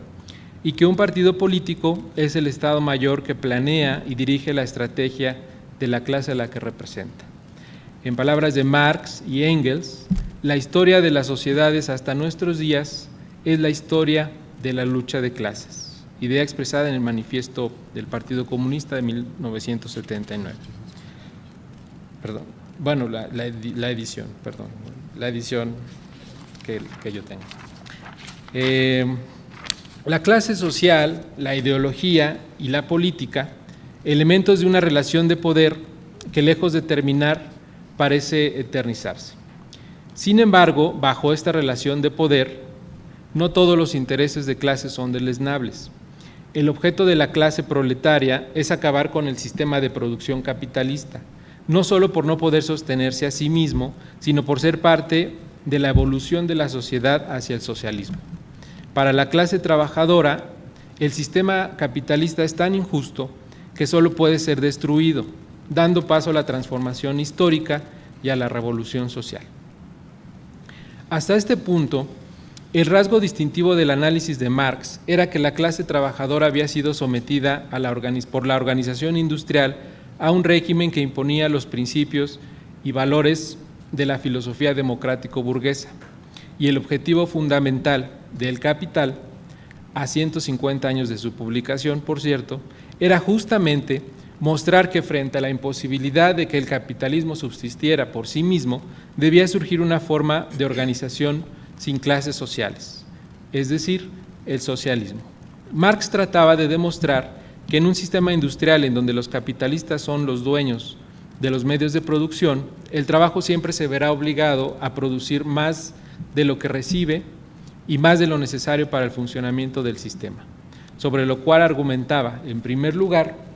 y que un partido político es el Estado Mayor que planea y dirige la estrategia de la clase a la que representa. En palabras de Marx y Engels, la historia de las sociedades hasta nuestros días es la historia de la lucha de clases, idea expresada en el manifiesto del Partido Comunista de 1979. Perdón, bueno, la edición que yo tengo. La clase social, la ideología y la política, elementos de una relación de poder que lejos de terminar parece eternizarse. Sin embargo, bajo esta relación de poder, no todos los intereses de clase son deleznables. El objeto de la clase proletaria es acabar con el sistema de producción capitalista, no solo por no poder sostenerse a sí mismo, sino por ser parte de la evolución de la sociedad hacia el socialismo. Para la clase trabajadora, el sistema capitalista es tan injusto que solo puede ser destruido, dando paso a la transformación histórica y a la revolución social. Hasta este punto, el rasgo distintivo del análisis de Marx era que la clase trabajadora había sido sometida por la organización industrial a un régimen que imponía los principios y valores de la filosofía democrático-burguesa, y el objetivo fundamental del Capital, a 150 años de su publicación, por cierto, era justamente mostrar que frente a la imposibilidad de que el capitalismo subsistiera por sí mismo, debía surgir una forma de organización sin clases sociales, es decir, el socialismo. Marx trataba de demostrar que en un sistema industrial en donde los capitalistas son los dueños de los medios de producción, el trabajo siempre se verá obligado a producir más de lo que recibe y más de lo necesario para el funcionamiento del sistema, sobre lo cual argumentaba, en primer lugar,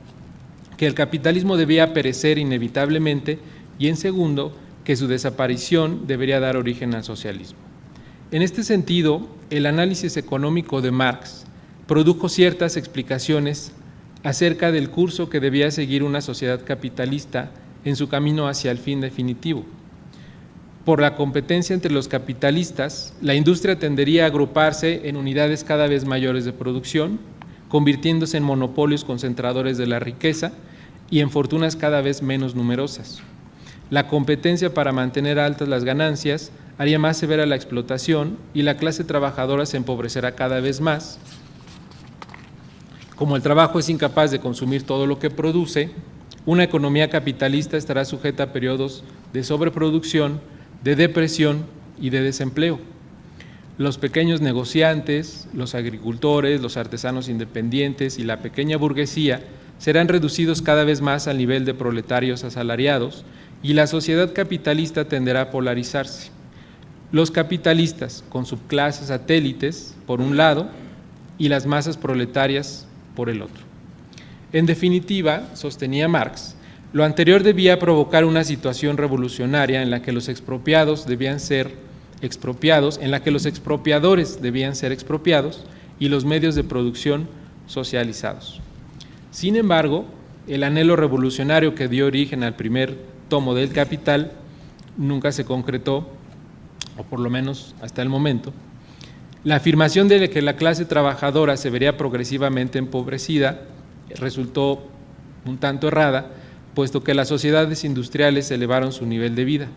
que el capitalismo debía perecer inevitablemente y, en segundo, que su desaparición debería dar origen al socialismo. En este sentido, el análisis económico de Marx produjo ciertas explicaciones acerca del curso que debía seguir una sociedad capitalista en su camino hacia el fin definitivo. Por la competencia entre los capitalistas, la industria tendería a agruparse en unidades cada vez mayores de producción, convirtiéndose en monopolios concentradores de la riqueza y en fortunas cada vez menos numerosas. La competencia para mantener altas las ganancias haría más severa la explotación y la clase trabajadora se empobrecerá cada vez más. Como el trabajo es incapaz de consumir todo lo que produce, una economía capitalista estará sujeta a periodos de sobreproducción, de depresión y de desempleo. Los pequeños negociantes, los agricultores, los artesanos independientes y la pequeña burguesía serán reducidos cada vez más al nivel de proletarios asalariados y la sociedad capitalista tenderá a polarizarse. Los capitalistas con subclases satélites por un lado y las masas proletarias por el otro. En definitiva, sostenía Marx, lo anterior debía provocar una situación revolucionaria en la que los expropiados debían ser expropiados, en la que los expropiadores debían ser expropiados y los medios de producción socializados. Sin embargo, el anhelo revolucionario que dio origen al primer tomo del Capital nunca se concretó, o por lo menos hasta el momento. La afirmación de que la clase trabajadora se vería progresivamente empobrecida resultó un tanto errada, puesto que las sociedades industriales elevaron su nivel de vida.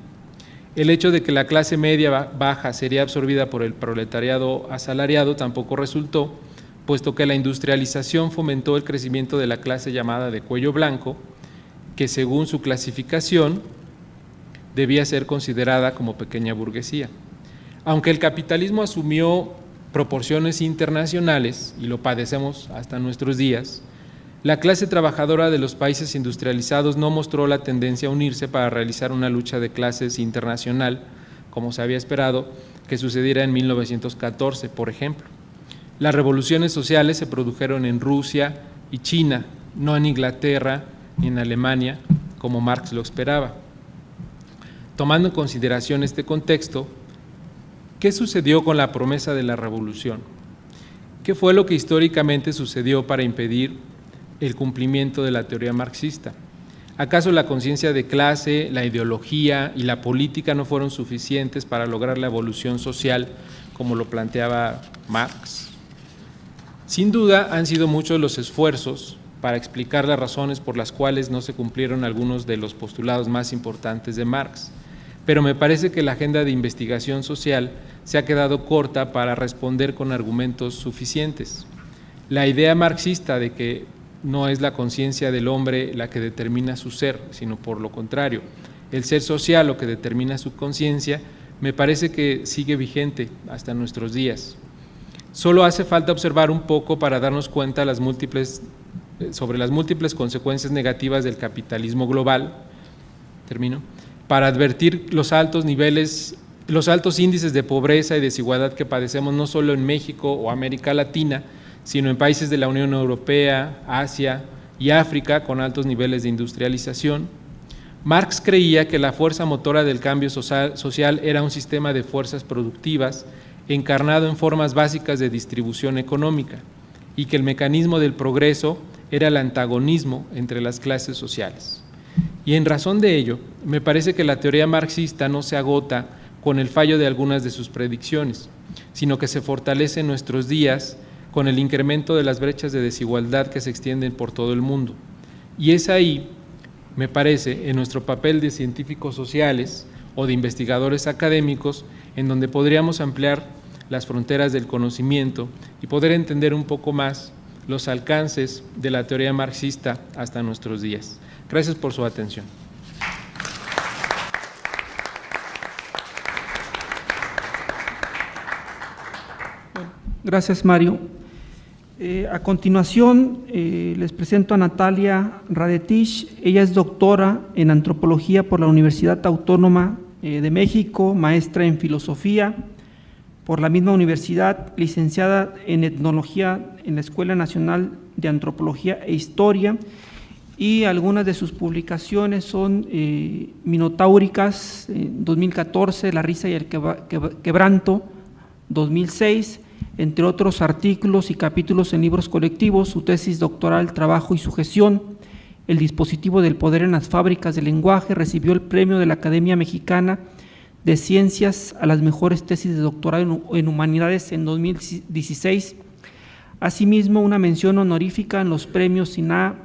El hecho de que la clase media baja sería absorbida por el proletariado asalariado tampoco resultó, puesto que la industrialización fomentó el crecimiento de la clase llamada de cuello blanco, que según su clasificación debía ser considerada como pequeña burguesía. Aunque el capitalismo asumió proporciones internacionales, y lo padecemos hasta nuestros días, la clase trabajadora de los países industrializados no mostró la tendencia a unirse para realizar una lucha de clases internacional, como se había esperado que sucediera en 1914, por ejemplo. Las revoluciones sociales se produjeron en Rusia y China, no en Inglaterra ni en Alemania, como Marx lo esperaba. Tomando en consideración este contexto, ¿qué sucedió con la promesa de la revolución? ¿Qué fue lo que históricamente sucedió para impedir el cumplimiento de la teoría marxista? ¿Acaso la conciencia de clase, la ideología y la política no fueron suficientes para lograr la evolución social como lo planteaba Marx? Sin duda han sido muchos los esfuerzos para explicar las razones por las cuales no se cumplieron algunos de los postulados más importantes de Marx, pero me parece que la agenda de investigación social se ha quedado corta para responder con argumentos suficientes. La idea marxista de que no es la conciencia del hombre la que determina su ser, sino por lo contrario, el ser social lo que determina su conciencia, me parece que sigue vigente hasta nuestros días. Solo hace falta observar un poco para darnos cuenta sobre las múltiples consecuencias negativas del capitalismo global, para advertir los altos índices de pobreza y desigualdad que padecemos no solo en México o América Latina, sino en países de la Unión Europea, Asia y África con altos niveles de industrialización. Marx creía que la fuerza motora del cambio social era un sistema de fuerzas productivas encarnado en formas básicas de distribución económica y que el mecanismo del progreso era el antagonismo entre las clases sociales. Y en razón de ello, me parece que la teoría marxista no se agota con el fallo de algunas de sus predicciones, sino que se fortalece en nuestros días con el incremento de las brechas de desigualdad que se extienden por todo el mundo. Y es ahí, me parece, en nuestro papel de científicos sociales o de investigadores académicos, en donde podríamos ampliar las fronteras del conocimiento y poder entender un poco más los alcances de la teoría marxista hasta nuestros días. Gracias por su atención. Gracias, Mario. A continuación, les presento a Natalia Radetich. Ella es doctora en Antropología por la Universidad Autónoma de México, maestra en Filosofía por la misma universidad, licenciada en Etnología en la Escuela Nacional de Antropología e Historia, y algunas de sus publicaciones son Minotáuricas, 2014, La risa y el quebranto, 2006, entre otros artículos y capítulos en libros colectivos, su tesis doctoral, Trabajo y Sujeción, el dispositivo del poder en las fábricas del lenguaje. Recibió el premio de la Academia Mexicana de Ciencias a las mejores tesis de doctorado en Humanidades en 2016. Asimismo, una mención honorífica en los premios SINA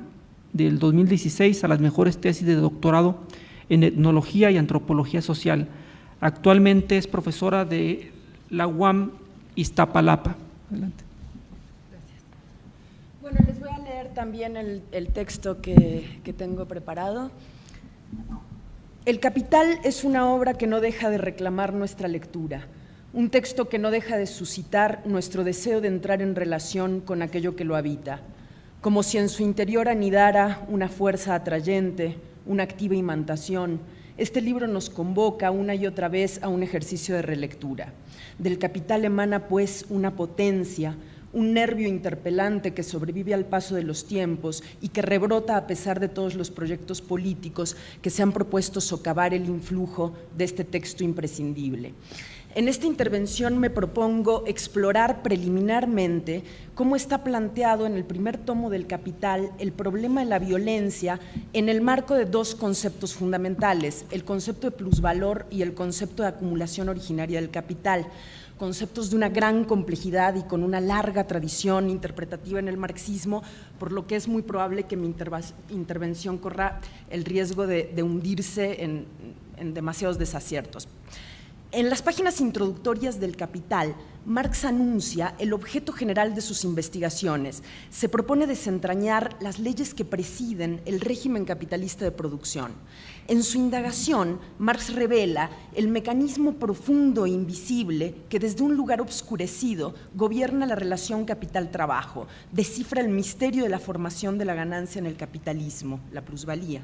del 2016 a las mejores tesis de doctorado en Etnología y Antropología Social. Actualmente es profesora de la UAM Iztapalapa. Adelante. Gracias. Bueno, les voy a leer también el texto que tengo preparado. El Capital es una obra que no deja de reclamar nuestra lectura, un texto que no deja de suscitar nuestro deseo de entrar en relación con aquello que lo habita, como si en su interior anidara una fuerza atrayente, una activa imantación. Este libro nos convoca una y otra vez a un ejercicio de relectura. Del Capital emana, pues, una potencia, un nervio interpelante que sobrevive al paso de los tiempos y que rebrota a pesar de todos los proyectos políticos que se han propuesto socavar el influjo de este texto imprescindible. En esta intervención me propongo explorar preliminarmente cómo está planteado en el primer tomo del Capital el problema de la violencia en el marco de dos conceptos fundamentales, el concepto de plusvalor y el concepto de acumulación originaria del capital, conceptos de una gran complejidad y con una larga tradición interpretativa en el marxismo, por lo que es muy probable que mi intervención corra el riesgo de hundirse en demasiados desaciertos. En las páginas introductorias del Capital, Marx anuncia el objeto general de sus investigaciones. Se propone desentrañar las leyes que presiden el régimen capitalista de producción. En su indagación, Marx revela el mecanismo profundo e invisible que desde un lugar obscurecido gobierna la relación capital-trabajo, descifra el misterio de la formación de la ganancia en el capitalismo, la plusvalía.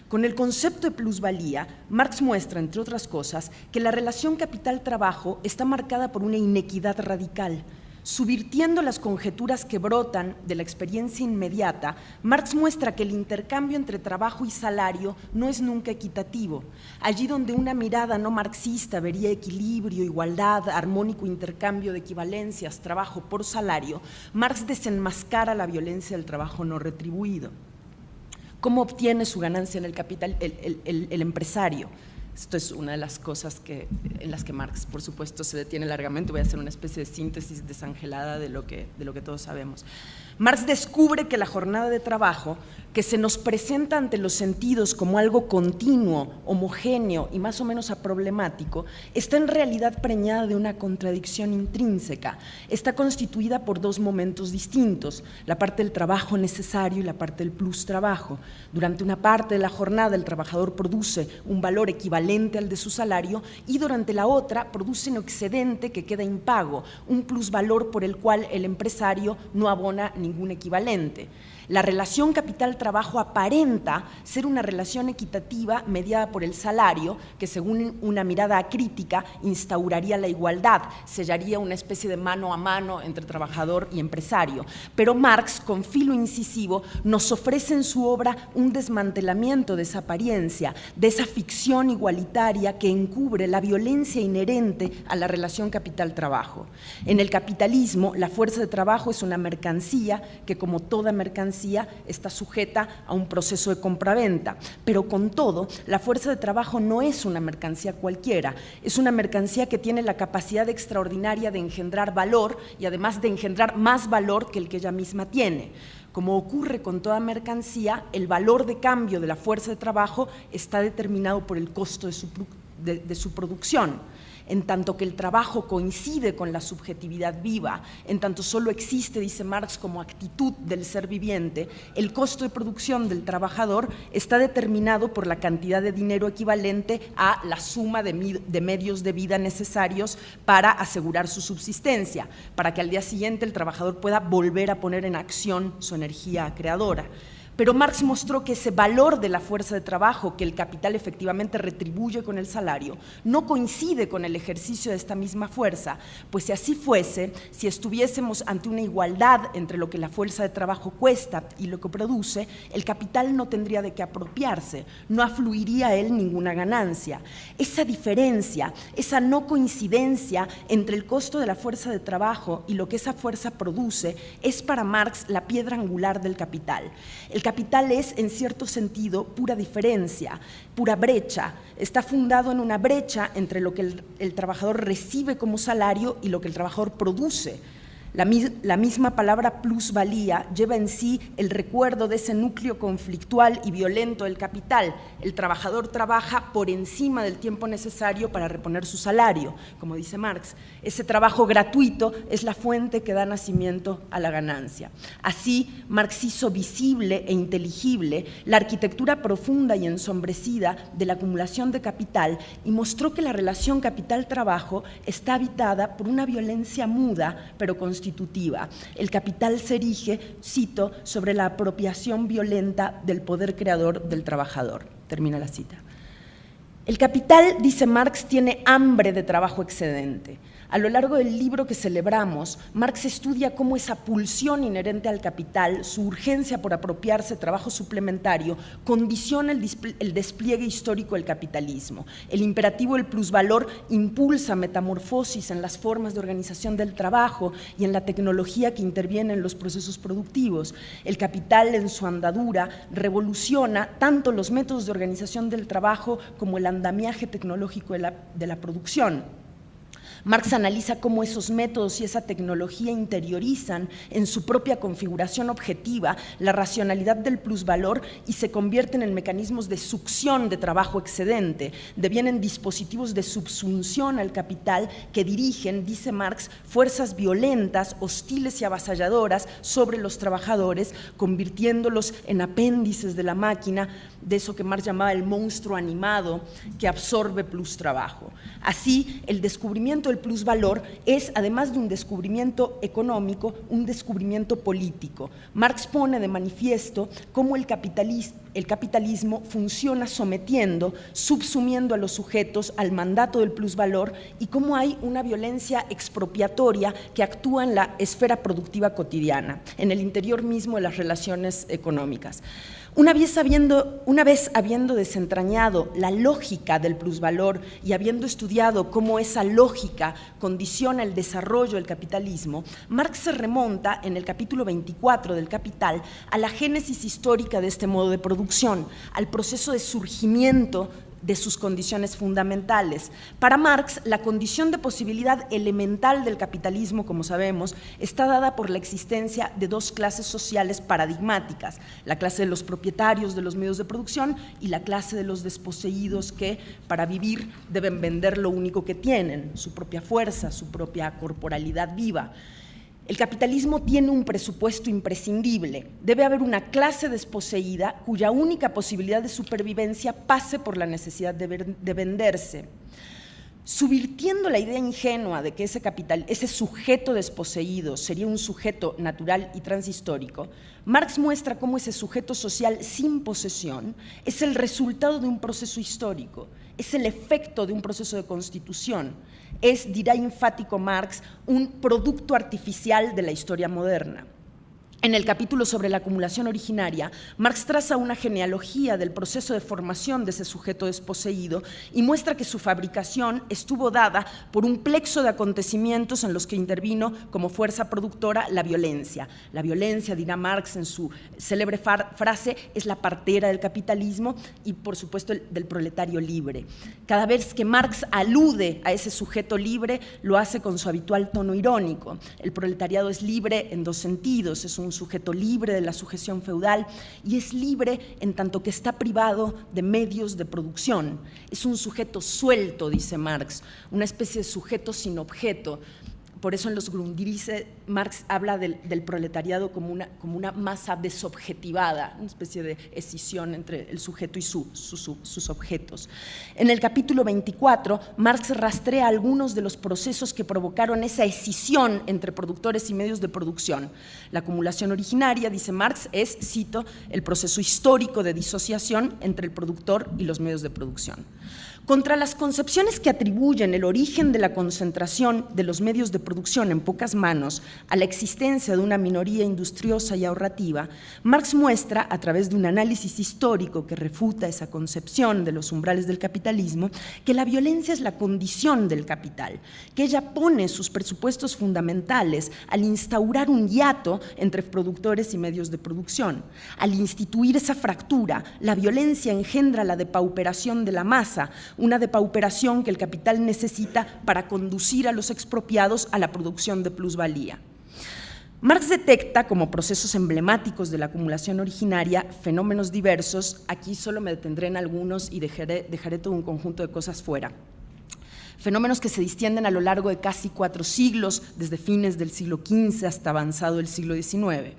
Con el concepto de plusvalía, Marx muestra, entre otras cosas, que la relación capital-trabajo está marcada por una inequidad radical. Subvirtiendo las conjeturas que brotan de la experiencia inmediata, Marx muestra que el intercambio entre trabajo y salario no es nunca equitativo. Allí donde una mirada no marxista vería equilibrio, igualdad, armónico intercambio de equivalencias, trabajo por salario, Marx desenmascara la violencia del trabajo no retribuido. ¿Cómo obtiene su ganancia en el capital el empresario? Esto es una de las cosas en las que Marx, por supuesto, se detiene largamente. Voy a hacer una especie de síntesis desangelada de lo que todos sabemos. Marx descubre que la jornada de trabajo, que se nos presenta ante los sentidos como algo continuo, homogéneo y más o menos aproblemático, está en realidad preñada de una contradicción intrínseca. Está constituida por dos momentos distintos, la parte del trabajo necesario y la parte del plus trabajo. Durante una parte de la jornada el trabajador produce un valor equivalente al de su salario y durante la otra produce un excedente que queda impago, un plusvalor por el cual el empresario no abona ningún equivalente. La relación capital-trabajo aparenta ser una relación equitativa mediada por el salario, que según una mirada acrítica instauraría la igualdad, sellaría una especie de mano a mano entre trabajador y empresario. Pero Marx, con filo incisivo, nos ofrece en su obra un desmantelamiento de esa apariencia, de esa ficción igualitaria que encubre la violencia inherente a la relación capital-trabajo. En el capitalismo, la fuerza de trabajo es una mercancía que, como toda mercancía, está sujeta a un proceso de compraventa, pero con todo, la fuerza de trabajo no es una mercancía cualquiera, es una mercancía que tiene la capacidad extraordinaria de engendrar valor y además de engendrar más valor que el que ella misma tiene. Como ocurre con toda mercancía, el valor de cambio de la fuerza de trabajo está determinado por el costo de su producción. en tanto que el trabajo coincide con la subjetividad viva, en tanto solo existe, dice Marx, como actitud del ser viviente, el costo de producción del trabajador está determinado por la cantidad de dinero equivalente a la suma de medios de vida necesarios para asegurar su subsistencia, para que al día siguiente el trabajador pueda volver a poner en acción su energía creadora. Pero Marx mostró que ese valor de la fuerza de trabajo que el capital efectivamente retribuye con el salario no coincide con el ejercicio de esta misma fuerza, pues si así fuese, si estuviésemos ante una igualdad entre lo que la fuerza de trabajo cuesta y lo que produce, el capital no tendría de qué apropiarse, no afluiría a él ninguna ganancia. Esa diferencia, esa no coincidencia entre el costo de la fuerza de trabajo y lo que esa fuerza produce es para Marx la piedra angular del capital. El capital es, en cierto sentido, pura diferencia, pura brecha. Está fundado en una brecha entre lo que el trabajador recibe como salario y lo que el trabajador produce. La misma palabra plusvalía lleva en sí el recuerdo de ese núcleo conflictual y violento del capital. El trabajador trabaja por encima del tiempo necesario para reponer su salario, como dice Marx. Ese trabajo gratuito es la fuente que da nacimiento a la ganancia. Así, Marx hizo visible e inteligible la arquitectura profunda y ensombrecida de la acumulación de capital y mostró que la relación capital-trabajo está habitada por una violencia muda, pero constitutiva. El capital se erige, cito, sobre la apropiación violenta del poder creador del trabajador. Termina la cita. El capital, dice Marx, tiene hambre de trabajo excedente. A lo largo del libro que celebramos, Marx estudia cómo esa pulsión inherente al capital, su urgencia por apropiarse trabajo suplementario, condiciona el despliegue histórico del capitalismo. El imperativo del plusvalor impulsa metamorfosis en las formas de organización del trabajo y en la tecnología que interviene en los procesos productivos. El capital, en su andadura, revoluciona tanto los métodos de organización del trabajo como el andamiaje tecnológico de la producción. Marx analiza cómo esos métodos y esa tecnología interiorizan en su propia configuración objetiva la racionalidad del plusvalor y se convierten en mecanismos de succión de trabajo excedente, devienen dispositivos de subsunción al capital que dirigen, dice Marx, fuerzas violentas, hostiles y avasalladoras sobre los trabajadores, convirtiéndolos en apéndices de la máquina, de eso que Marx llamaba el monstruo animado que absorbe plus trabajo. Así, el descubrimiento del plusvalor es, además de un descubrimiento económico, un descubrimiento político. Marx pone de manifiesto cómo el capitalismo funciona sometiendo, subsumiendo a los sujetos al mandato del plusvalor y cómo hay una violencia expropiatoria que actúa en la esfera productiva cotidiana, en el interior mismo de las relaciones económicas. Una vez habiendo desentrañado la lógica del plusvalor y habiendo estudiado cómo esa lógica condiciona el desarrollo del capitalismo, Marx se remonta en el capítulo 24 del Capital a la génesis histórica de este modo de producción, al proceso de surgimiento de sus condiciones fundamentales. Para Marx, la condición de posibilidad elemental del capitalismo, como sabemos, está dada por la existencia de dos clases sociales paradigmáticas, la clase de los propietarios de los medios de producción y la clase de los desposeídos que, para vivir, deben vender lo único que tienen, su propia fuerza, su propia corporalidad viva. El capitalismo tiene un presupuesto imprescindible. Debe haber una clase desposeída cuya única posibilidad de supervivencia pase por la necesidad de venderse. Subvirtiendo la idea ingenua de que ese sujeto desposeído sería un sujeto natural y transhistórico, Marx muestra cómo ese sujeto social sin posesión es el resultado de un proceso histórico, es el efecto de un proceso de constitución, es, dirá enfático Marx, un producto artificial de la historia moderna. En el capítulo sobre la acumulación originaria, Marx traza una genealogía del proceso de formación de ese sujeto desposeído y muestra que su fabricación estuvo dada por un plexo de acontecimientos en los que intervino como fuerza productora la violencia. La violencia, dirá Marx en su célebre frase, es la partera del capitalismo y, por supuesto, del proletario libre. Cada vez que Marx alude a ese sujeto libre, lo hace con su habitual tono irónico. El proletariado es libre en dos sentidos, es un un sujeto libre de la sujeción feudal y es libre en tanto que está privado de medios de producción. Es un sujeto suelto, dice Marx, una especie de sujeto sin objeto. Por eso en los Grundrisse Marx habla del proletariado como una masa desobjetivada, una especie de escisión entre el sujeto y sus objetos. En el capítulo 24, Marx rastrea algunos de los procesos que provocaron esa escisión entre productores y medios de producción. La acumulación originaria, dice Marx, es, cito, el proceso histórico de disociación entre el productor y los medios de producción. Contra las concepciones que atribuyen el origen de la concentración de los medios de producción en pocas manos a la existencia de una minoría industriosa y ahorrativa, Marx muestra, a través de un análisis histórico que refuta esa concepción de los umbrales del capitalismo, que la violencia es la condición del capital, que ella pone sus presupuestos fundamentales al instaurar un hiato entre productores y medios de producción. Al instituir esa fractura, la violencia engendra la depauperación de la masa, una depauperación que el capital necesita para conducir a los expropiados a la producción de plusvalía. Marx detecta como procesos emblemáticos de la acumulación originaria fenómenos diversos, aquí solo me detendré en algunos y dejaré todo un conjunto de cosas fuera. Fenómenos que se distienden a lo largo de casi 4 siglos, desde fines del siglo XV hasta avanzado el siglo XIX.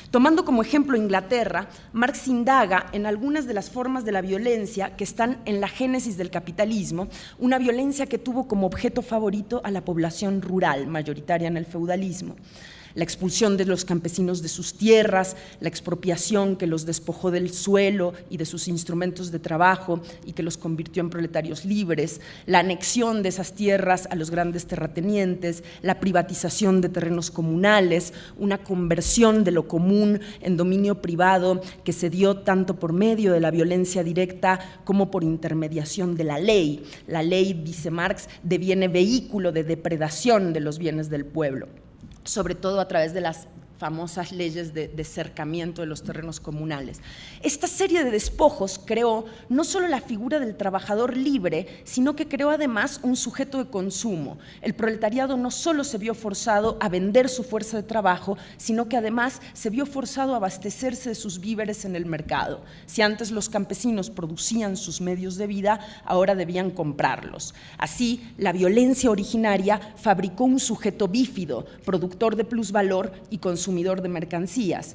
Tomando como ejemplo Inglaterra, Marx indaga en algunas de las formas de la violencia que están en la génesis del capitalismo, una violencia que tuvo como objeto favorito a la población rural, mayoritaria en el feudalismo. La expulsión de los campesinos de sus tierras, la expropiación que los despojó del suelo y de sus instrumentos de trabajo y que los convirtió en proletarios libres, la anexión de esas tierras a los grandes terratenientes, la privatización de terrenos comunales, una conversión de lo común en dominio privado que se dio tanto por medio de la violencia directa como por intermediación de la ley. La ley, dice Marx, deviene vehículo de depredación de los bienes del pueblo, sobre todo a través de las famosas leyes de cercamiento de los terrenos comunales. Esta serie de despojos creó no solo la figura del trabajador libre, sino que creó además un sujeto de consumo. El proletariado no solo se vio forzado a vender su fuerza de trabajo, sino que además se vio forzado a abastecerse de sus víveres en el mercado. Si antes los campesinos producían sus medios de vida, ahora debían comprarlos. Así, la violencia originaria fabricó un sujeto bífido, productor de plusvalor y consumidor de mercancías.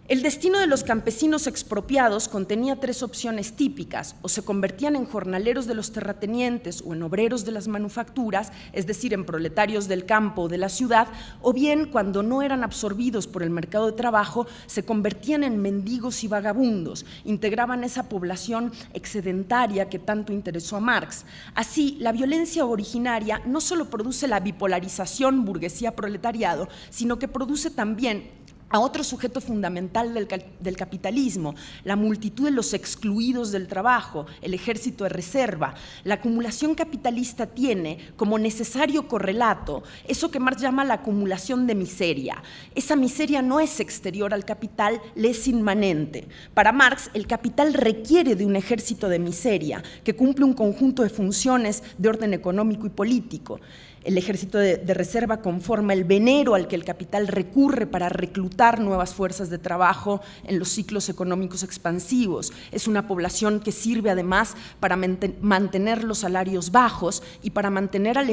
El destino de los campesinos expropiados contenía 3 opciones típicas: o se convertían en jornaleros de los terratenientes o en obreros de las manufacturas, es decir, en proletarios del campo o de la ciudad, o bien, cuando no eran absorbidos por el mercado de trabajo, se convertían en mendigos y vagabundos, integraban esa población excedentaria que tanto interesó a Marx. Así, la violencia originaria no solo produce la bipolarización burguesía-proletariado, sino que produce también a otro sujeto fundamental del capitalismo, la multitud de los excluidos del trabajo, el ejército de reserva. La acumulación capitalista tiene como necesario correlato eso que Marx llama la acumulación de miseria. Esa miseria no es exterior al capital, le es inmanente. Para Marx, el capital requiere de un ejército de miseria que cumple un conjunto de funciones de orden económico y político. El ejército de reserva conforma el venero al que el capital recurre para reclutar nuevas fuerzas de trabajo en los ciclos económicos expansivos. Es una población que sirve además para mantener los salarios bajos y para mantener al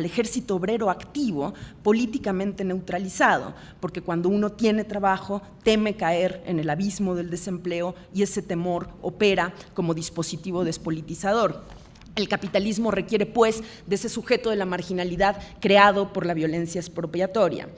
ejército obrero activo, políticamente neutralizado, porque cuando uno tiene trabajo teme caer en el abismo del desempleo y ese temor opera como dispositivo despolitizador. El capitalismo requiere, pues, de ese sujeto de la marginalidad creado por la violencia expropiatoria.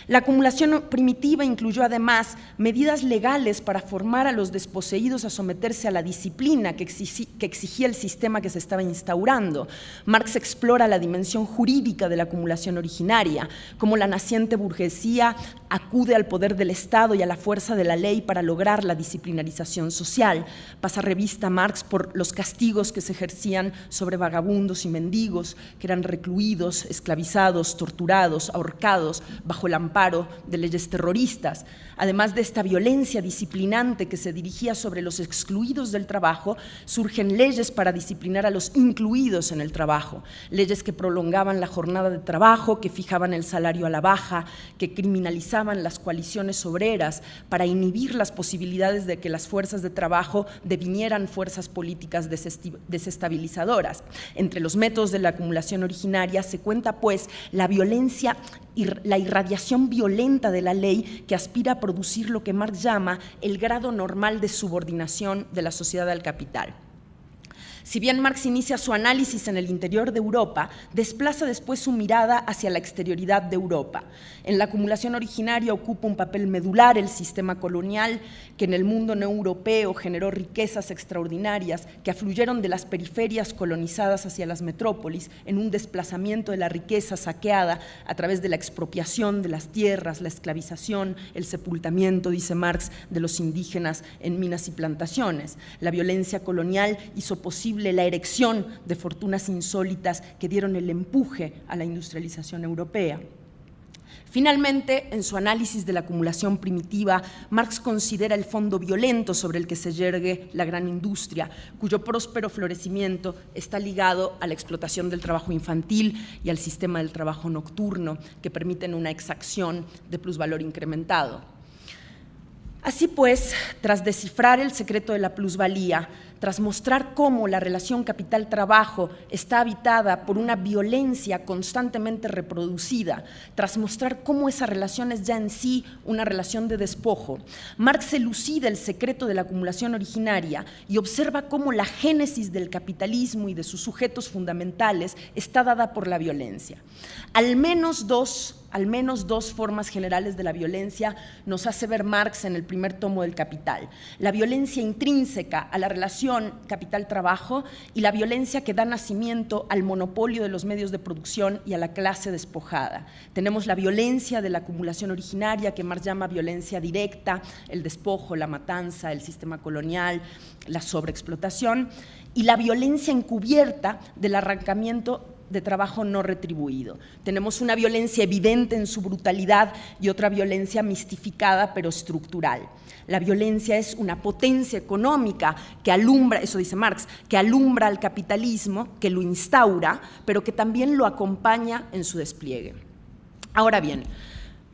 La acumulación primitiva incluyó además medidas legales para formar a los desposeídos a someterse a la disciplina que exigía el sistema que se estaba instaurando. Marx explora la dimensión jurídica de la acumulación originaria, cómo la naciente burguesía acude al poder del Estado y a la fuerza de la ley para lograr la disciplinarización social. Pasa revista Marx por los castigos que se ejercían sobre vagabundos y mendigos que eran recluidos, esclavizados, torturados, ahorcados bajo el amparo de leyes terroristas. Además de esta violencia disciplinante que se dirigía sobre los excluidos del trabajo, surgen leyes para disciplinar a los incluidos en el trabajo, leyes que prolongaban la jornada de trabajo, que fijaban el salario a la baja, que criminalizaban las coaliciones obreras para inhibir las posibilidades de que las fuerzas de trabajo devinieran fuerzas políticas desestabilizadoras. Entre los métodos de la acumulación originaria se cuenta, pues, la violencia y la irradiación violenta de la ley que aspira a producir lo que Marx llama el grado normal de subordinación de la sociedad al capital. Si bien Marx inicia su análisis en el interior de Europa, desplaza después su mirada hacia la exterioridad de Europa. En la acumulación originaria ocupa un papel medular el sistema colonial que en el mundo no europeo generó riquezas extraordinarias que afluyeron de las periferias colonizadas hacia las metrópolis en un desplazamiento de la riqueza saqueada a través de la expropiación de las tierras, la esclavización, el sepultamiento, dice Marx, de los indígenas en minas y plantaciones. La violencia colonial hizo posible la erección de fortunas insólitas que dieron el empuje a la industrialización europea. Finalmente, en su análisis de la acumulación primitiva, Marx considera el fondo violento sobre el que se yergue la gran industria, cuyo próspero florecimiento está ligado a la explotación del trabajo infantil y al sistema del trabajo nocturno, que permiten una exacción de plusvalor incrementado. Así pues, tras descifrar el secreto de la plusvalía, tras mostrar cómo la relación capital-trabajo está habitada por una violencia constantemente reproducida, tras mostrar cómo esa relación es ya en sí una relación de despojo, Marx elucida el secreto de la acumulación originaria y observa cómo la génesis del capitalismo y de sus sujetos fundamentales está dada por la violencia. Al menos dos formas generales de la violencia nos hace ver Marx en el primer tomo del Capital: la violencia intrínseca a la relación capital-trabajo y la violencia que da nacimiento al monopolio de los medios de producción y a la clase despojada. Tenemos la violencia de la acumulación originaria, que Marx llama violencia directa, el despojo, la matanza, el sistema colonial, la sobreexplotación, y la violencia encubierta del arrancamiento de trabajo no retribuido. Tenemos una violencia evidente en su brutalidad y otra violencia mistificada pero estructural. La violencia es una potencia económica que alumbra, eso dice Marx, que alumbra al capitalismo, que lo instaura, pero que también lo acompaña en su despliegue. Ahora bien,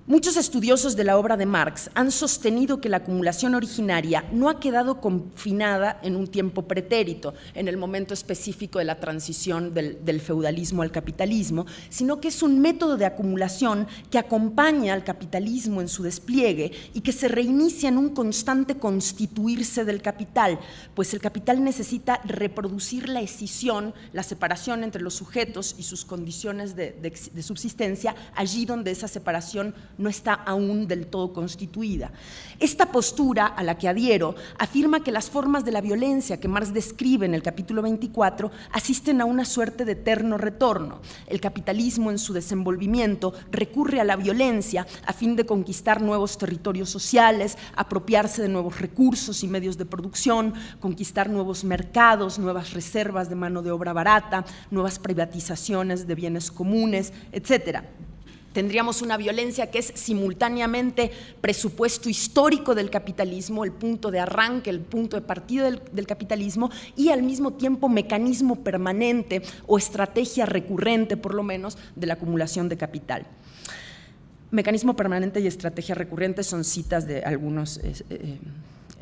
muchos estudiosos de la obra de Marx han sostenido que la acumulación originaria no ha quedado confinada en un tiempo pretérito, en el momento específico de la transición del feudalismo al capitalismo, sino que es un método de acumulación que acompaña al capitalismo en su despliegue y que se reinicia en un constante constituirse del capital, pues el capital necesita reproducir la escisión, la separación entre los sujetos y sus condiciones de subsistencia, allí donde esa separación no está aún del todo constituida. Esta postura, a la que adhiero, afirma que las formas de la violencia que Marx describe en el capítulo 24 asisten a una suerte de eterno retorno. El capitalismo, en su desenvolvimiento, recurre a la violencia a fin de conquistar nuevos territorios sociales, apropiarse de nuevos recursos y medios de producción, conquistar nuevos mercados, nuevas reservas de mano de obra barata, nuevas privatizaciones de bienes comunes, etcétera. Tendríamos una violencia que es simultáneamente presupuesto histórico del capitalismo, el punto de arranque, el punto de partida del capitalismo, y al mismo tiempo mecanismo permanente o estrategia recurrente, por lo menos, de la acumulación de capital. Mecanismo permanente y estrategia recurrente son citas de algunos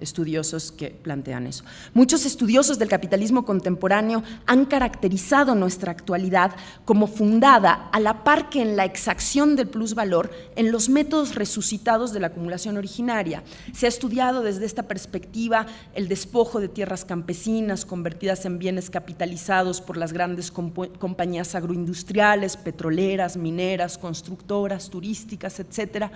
estudiosos que plantean eso. Muchos estudiosos del capitalismo contemporáneo han caracterizado nuestra actualidad como fundada, a la par que en la exacción del plusvalor, en los métodos resucitados de la acumulación originaria. Se ha estudiado desde esta perspectiva el despojo de tierras campesinas convertidas en bienes capitalizados por las grandes compañías agroindustriales, petroleras, mineras, constructoras, turísticas, etcétera.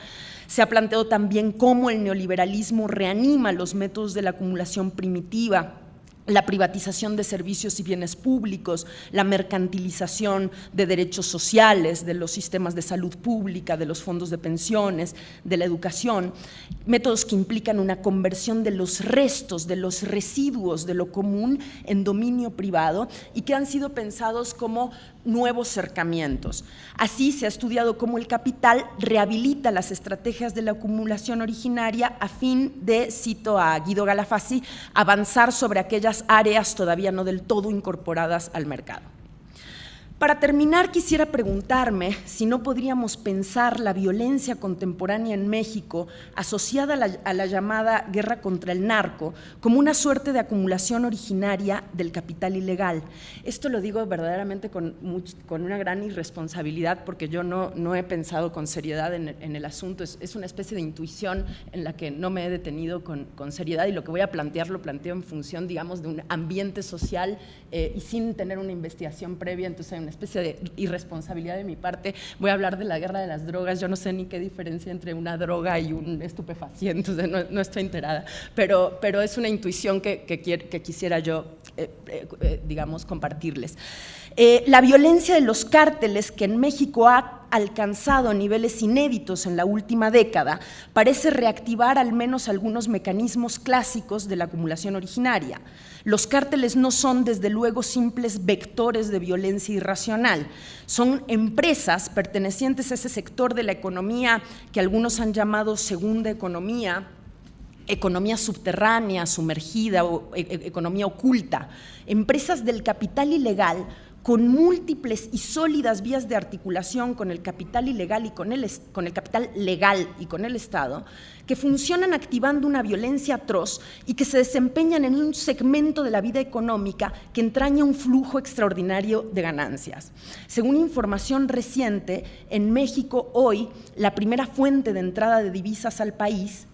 Se ha planteado también cómo el neoliberalismo reanima los métodos de la acumulación primitiva, la privatización de servicios y bienes públicos, la mercantilización de derechos sociales, de los sistemas de salud pública, de los fondos de pensiones, de la educación, métodos que implican una conversión de los restos, de los residuos de lo común en dominio privado y que han sido pensados como nuevos cercamientos. Así se ha estudiado cómo el capital rehabilita las estrategias de la acumulación originaria a fin de, cito a Guido Galafasi, avanzar sobre aquellas áreas todavía no del todo incorporadas al mercado. Para terminar, quisiera preguntarme si no podríamos pensar la violencia contemporánea en México asociada a la llamada guerra contra el narco como una suerte de acumulación originaria del capital ilegal. Esto lo digo verdaderamente con una gran irresponsabilidad porque yo no he pensado con seriedad en el asunto. Es una especie de intuición en la que no me he detenido con seriedad y lo que voy a plantear lo planteo en función, digamos, de un ambiente social y sin tener una investigación previa, entonces hay una especie de irresponsabilidad de mi parte. Voy a hablar de la guerra de las drogas, yo no sé ni qué diferencia entre una droga y un estupefaciente, no estoy enterada, pero es una intuición que quisiera yo, digamos, compartirles. La violencia de los cárteles que en México ha alcanzado niveles inéditos en la última década parece reactivar al menos algunos mecanismos clásicos de la acumulación originaria. Los cárteles no son, desde luego, simples vectores de violencia irracional, son empresas pertenecientes a ese sector de la economía que algunos han llamado segunda economía subterránea, sumergida o economía oculta, empresas del capital ilegal con múltiples y sólidas vías de articulación con el capital ilegal y con el capital legal y con el Estado, que funcionan activando una violencia atroz y que se desempeñan en un segmento de la vida económica que entraña un flujo extraordinario de ganancias. Según información reciente, en México hoy la primera fuente de entrada de divisas al país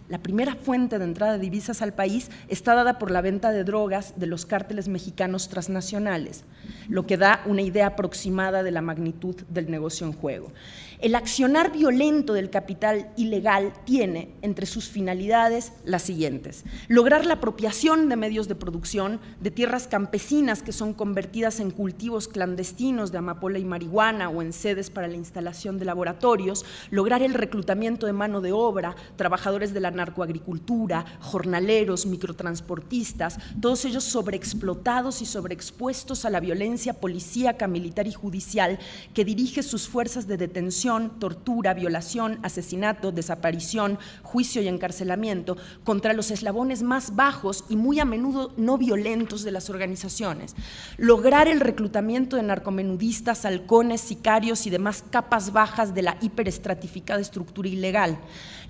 está dada por la venta de drogas de los cárteles mexicanos transnacionales, lo que da una idea aproximada de la magnitud del negocio en juego. El accionar violento del capital ilegal tiene entre sus finalidades las siguientes: lograr la apropiación de medios de producción, de tierras campesinas que son convertidas en cultivos clandestinos de amapola y marihuana o en sedes para la instalación de laboratorios, lograr el reclutamiento de mano de obra, trabajadores de la narcoagricultura, jornaleros, microtransportistas, todos ellos sobreexplotados y sobreexpuestos a la violencia policíaca, militar y judicial que dirige sus fuerzas de detención, tortura, violación, asesinato, desaparición, juicio y encarcelamiento contra los eslabones más bajos y muy a menudo no violentos de las organizaciones. Lograr el reclutamiento de narcomenudistas, halcones, sicarios y demás capas bajas de la hiperestratificada estructura ilegal.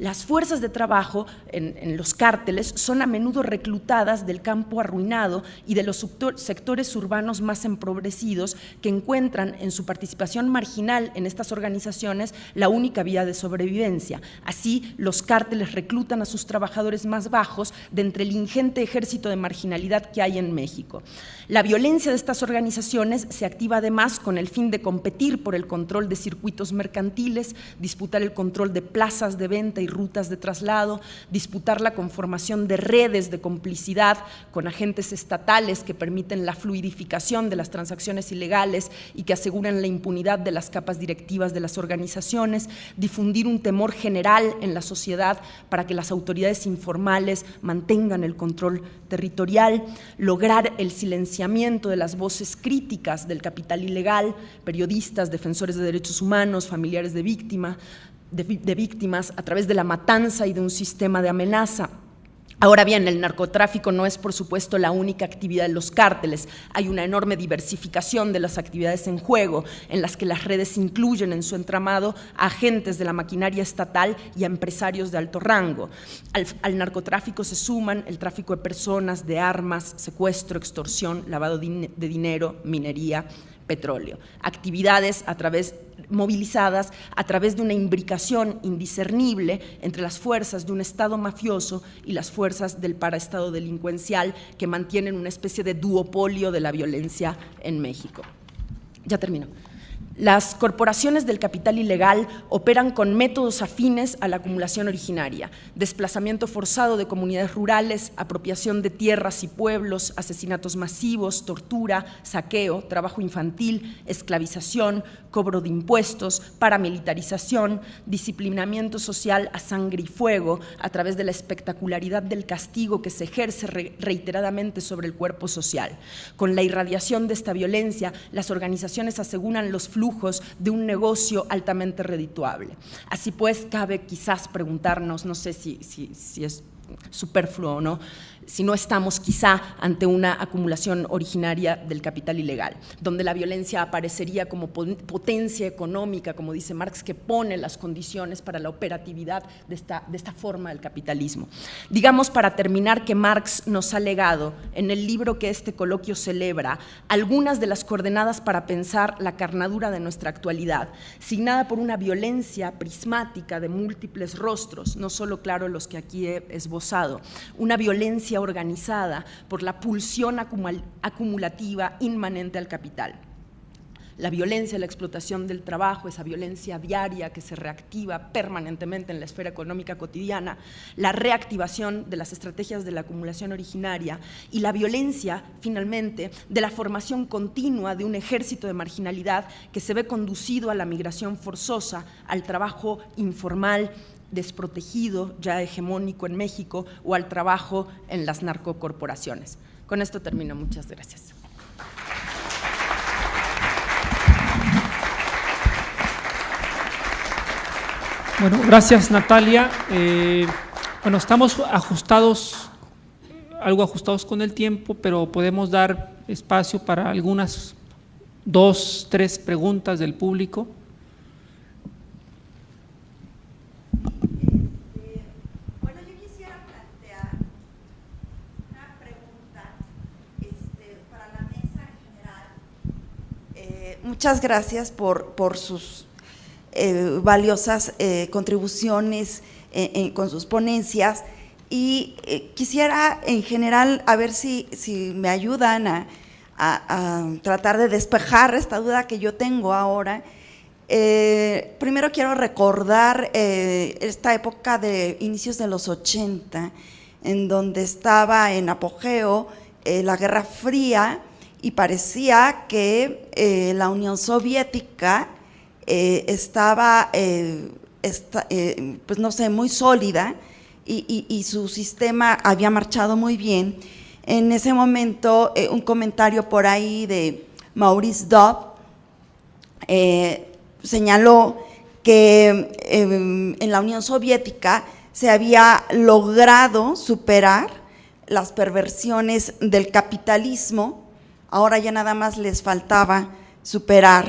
Las fuerzas de trabajo en los cárteles son a menudo reclutadas del campo arruinado y de los sectores urbanos más empobrecidos que encuentran en su participación marginal en estas organizaciones la única vía de sobrevivencia. Así, los cárteles reclutan a sus trabajadores más bajos de entre el ingente ejército de marginalidad que hay en México. La violencia de estas organizaciones se activa además con el fin de competir por el control de circuitos mercantiles, disputar el control de plazas de venta y rutas de traslado, disputar la conformación de redes de complicidad con agentes estatales que permiten la fluidificación de las transacciones ilegales y que aseguran la impunidad de las capas directivas de las organizaciones, difundir un temor general en la sociedad para que las autoridades informales mantengan el control territorial, lograr el silenciamiento de las voces críticas del capital ilegal, periodistas, defensores de derechos humanos, familiares de víctimas, a través de la matanza y de un sistema de amenaza. Ahora bien, el narcotráfico no es, por supuesto, la única actividad de los cárteles. Hay una enorme diversificación de las actividades en juego, en las que las redes incluyen en su entramado a agentes de la maquinaria estatal y a empresarios de alto rango. Al narcotráfico se suman el tráfico de personas, de armas, secuestro, extorsión, lavado de dinero, minería, petróleo. Actividades movilizadas a través de una imbricación indiscernible entre las fuerzas de un Estado mafioso y las fuerzas del paraestado delincuencial que mantienen una especie de duopolio de la violencia en México. Ya termino. Las corporaciones del capital ilegal operan con métodos afines a la acumulación originaria: desplazamiento forzado de comunidades rurales, apropiación de tierras y pueblos, asesinatos masivos, tortura, saqueo, trabajo infantil, esclavización, cobro de impuestos, paramilitarización, disciplinamiento social a sangre y fuego a través de la espectacularidad del castigo que se ejerce reiteradamente sobre el cuerpo social. Con la irradiación de esta violencia, las organizaciones aseguran los flujos de un negocio altamente redituable. Así pues, cabe quizás preguntarnos, no sé si es superfluo o no, si no estamos quizá ante una acumulación originaria del capital ilegal, donde la violencia aparecería como potencia económica, como dice Marx, que pone las condiciones para la operatividad de esta forma del capitalismo. Digamos, para terminar, que Marx nos ha legado, en el libro que este coloquio celebra, algunas de las coordenadas para pensar la carnadura de nuestra actualidad, signada por una violencia prismática de múltiples rostros, no solo, claro, los que aquí he esbozado, una violencia organizada por la pulsión acumulativa inmanente al capital. La violencia, la explotación del trabajo, esa violencia diaria que se reactiva permanentemente en la esfera económica cotidiana, la reactivación de las estrategias de la acumulación originaria y la violencia, finalmente, de la formación continua de un ejército de marginalidad que se ve conducido a la migración forzosa, al trabajo informal, desprotegido, ya hegemónico en México, o al trabajo en las narcocorporaciones. Con esto termino. Muchas gracias. Bueno, gracias, Natalia. Bueno, estamos algo ajustados con el tiempo, pero podemos dar espacio para algunas 2, 3 preguntas del público. Bueno, yo quisiera plantear una pregunta para la mesa en general. Muchas gracias por sus valiosas contribuciones con sus ponencias, y quisiera en general a ver si me ayudan a tratar de despejar esta duda que yo tengo ahora. Primero quiero recordar esta época de inicios de los 80, en donde estaba en apogeo la Guerra Fría, y parecía que la Unión Soviética estaba, pues no sé, muy sólida, y su sistema había marchado muy bien. En ese momento, un comentario por ahí de Maurice Dobb señaló que en la Unión Soviética se había logrado superar las perversiones del capitalismo, ahora ya nada más les faltaba superar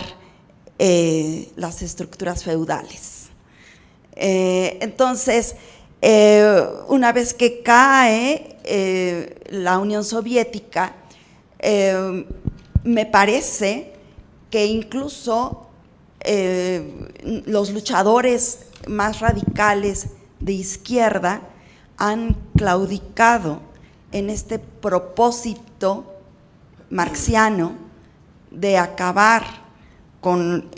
las estructuras feudales. Entonces, una vez que cae la Unión Soviética, me parece que incluso los luchadores más radicales de izquierda han claudicado en este propósito marxiano de acabar con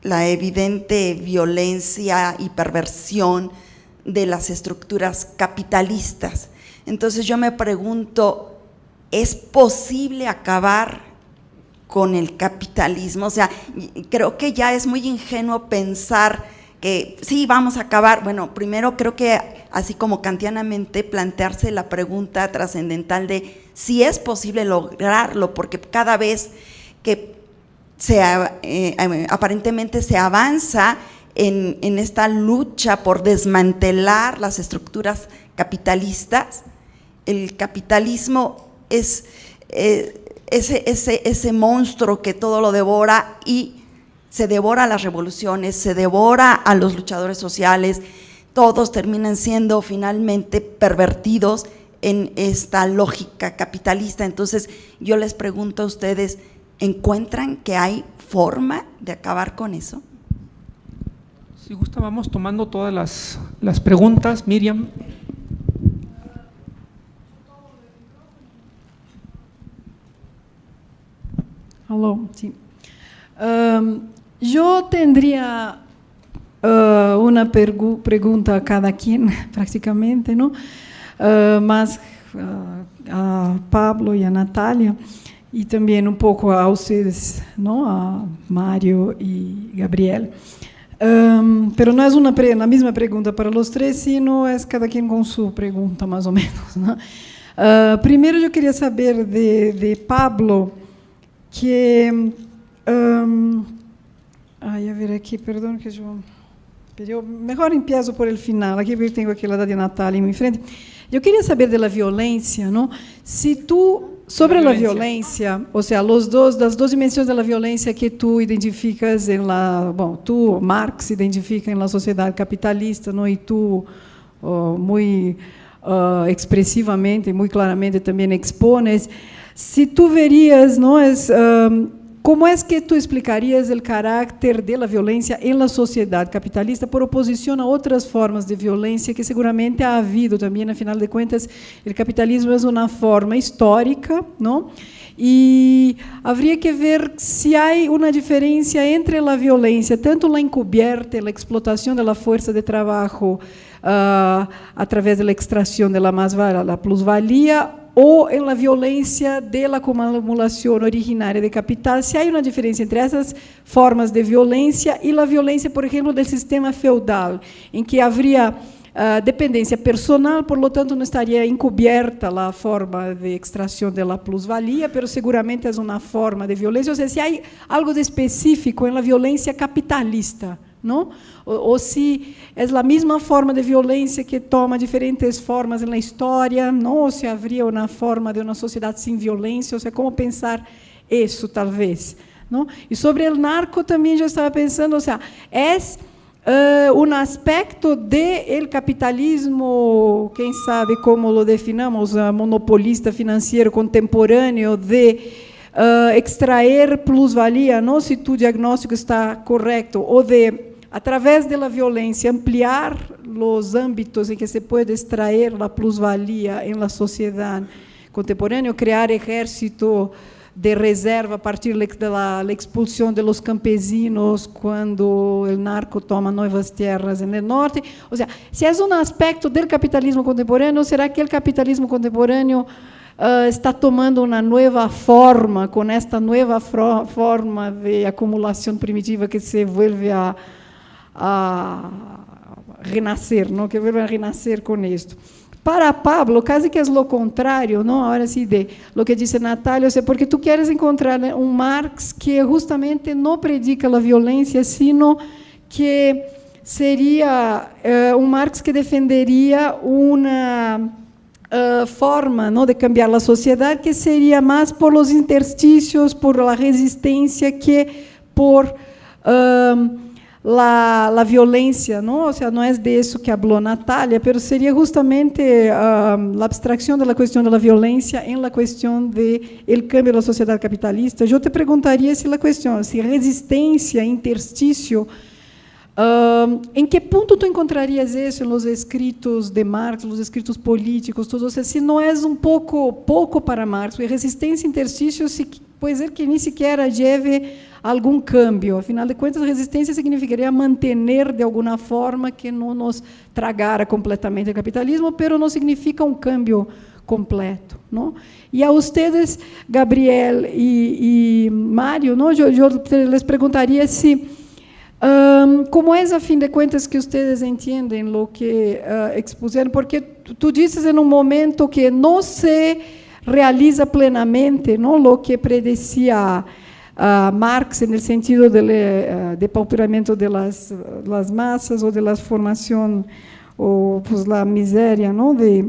la evidente violencia y perversión de las estructuras capitalistas. Entonces yo me pregunto, ¿es posible acabar con el capitalismo? O sea, creo que ya es muy ingenuo pensar que sí, vamos a acabar. Bueno, primero creo que así como kantianamente plantearse la pregunta trascendental de si es posible lograrlo, porque cada vez que aparentemente se avanza en esta lucha por desmantelar las estructuras capitalistas, el capitalismo es ese monstruo que todo lo devora, y se devora a las revoluciones, se devora a los luchadores sociales, todos terminan siendo finalmente pervertidos en esta lógica capitalista. Entonces yo les pregunto a ustedes, ¿encuentran que hay forma de acabar con eso? Si gusta, vamos tomando todas las preguntas. Miriam. Aló, sí. Yo tendría una pregunta a cada quien, prácticamente, ¿no? Más a Pablo y a Natalia, y también un poco a ustedes, ¿no? A Mario y Gabriel. Pero no es la misma pregunta para los tres, sino es cada quien con su pregunta, más o menos, ¿no? Primero yo quería saber de Pablo, que... a ver aquí, perdón que yo mejor empiezo por el final, aquí porque tengo aquí la de Natalia en mi frente. Yo quería saber de la violencia, ¿no? Si tú, sobre la violencia, o sea, las dos dimensiones de la violencia que tú identificas tú, Marx, identifica en la sociedad capitalista, ¿no? Y tú muy expresivamente, muy claramente también expones, si tú verías, ¿no? ¿Cómo es que tú explicarías el carácter de la violencia en la sociedad capitalista por oposición a otras formas de violencia que seguramente ha habido también? A final de cuentas, el capitalismo es una forma histórica, ¿no? Y habría que ver si hay una diferencia entre la violencia, tanto la encubierta, la explotación de la fuerza de trabajo a través de la extracción de la plusvalía, o en la violencia de la acumulación originaria de capital, si hay una diferencia entre esas formas de violencia y la violencia, por ejemplo, del sistema feudal, en que habría dependencia personal, por lo tanto no estaría encubierta la forma de extracción de la plusvalía, pero seguramente es una forma de violencia. O sea, si hay algo de específico en la violencia capitalista, ¿no? O si es la misma forma de violencia que toma diferentes formas en la historia, ¿no? O si habría una forma de una sociedad sin violencia, o sea, ¿cómo pensar eso, tal vez, ¿no? Y sobre el narco también yo estaba pensando, o sea, es un aspecto del capitalismo, quién sabe cómo lo definamos, monopolista financiero contemporáneo, de extraer plusvalía, ¿no? Si tu diagnóstico está correcto, o de, a través de la violencia, ampliar los ámbitos en que se puede extraer la plusvalía en la sociedad contemporánea, crear ejército de reserva a partir de la expulsión de los campesinos cuando el narco toma nuevas tierras en el norte. O sea, si es un aspecto del capitalismo contemporáneo, ¿será que el capitalismo contemporáneo está tomando una nueva forma, con esta nueva forma de acumulación primitiva que se vuelve a renacer, ¿no? Que vuelve a renacer con esto? Para Pablo, casi que es lo contrario, ¿no? Ahora sí, de lo que dice Natalia, o sea, porque tú quieres encontrar un Marx que justamente no predica la violencia, sino que sería un Marx que defendería una forma, ¿no?, de cambiar la sociedad que sería más por los intersticios, por la resistencia, que por la violencia, ¿no? O sea, no es de eso que habló Natalia, pero sería justamente la abstracción de la cuestión de la violencia en la cuestión del cambio de la sociedad capitalista. Yo te preguntaría si la cuestión, si resistencia, intersticio, ¿en qué punto tú encontrarías eso en los escritos de Marx, los escritos políticos, todo? O sea, si no es un poco para Marx, porque resistencia, intersticio, puede ser que ni siquiera lleve algún cambio. A final de cuentas, resistencia significaría mantener de alguna forma que no nos tragara completamente el capitalismo, pero no significa un cambio completo, ¿no? Y a ustedes, Gabriel y Mario, ¿no? Yo les preguntaría si, ¿cómo es a fin de cuentas que ustedes entienden lo que expusieron? Porque tú dices en un momento que no se realiza plenamente, ¿no?, lo que predecía Marx en el sentido del depauperamiento de las masas o de la formación o pues la miseria, ¿no?, de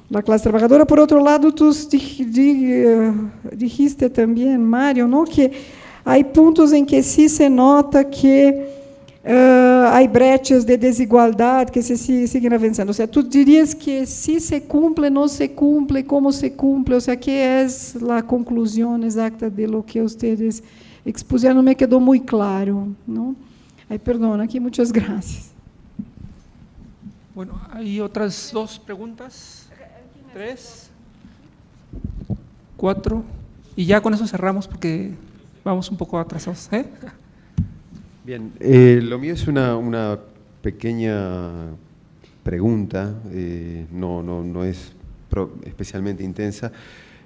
la clase trabajadora. Por otro lado, tú dijiste también, Mario, ¿no?, que hay puntos en que sí se nota que hay brechas de desigualdad que se siguen avanzando. O sea, tú dirías que si se cumple, no se cumple, cómo se cumple, o sea, ¿qué es la conclusión exacta de lo que ustedes expusieron? No me quedó muy claro, ¿no? Ay, perdón, aquí muchas gracias. Bueno, hay otras 2 preguntas, 3, 4, y ya con eso cerramos porque vamos un poco atrasados. Bien, lo mío es una pequeña pregunta, no es especialmente intensa,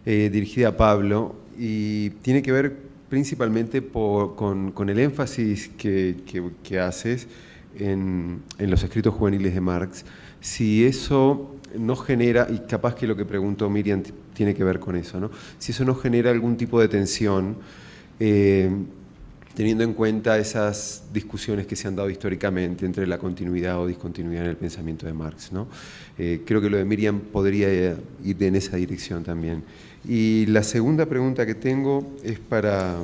dirigida a Pablo, y tiene que ver principalmente con el énfasis que haces en los escritos juveniles de Marx. Si eso no genera, y capaz que lo que preguntó Miriam tiene que ver con eso, ¿no? Si eso no genera algún tipo de tensión, teniendo en cuenta esas discusiones que se han dado históricamente entre la continuidad o discontinuidad en el pensamiento de Marx, ¿no? Creo que lo de Miriam podría ir en esa dirección también. Y la segunda pregunta que tengo es para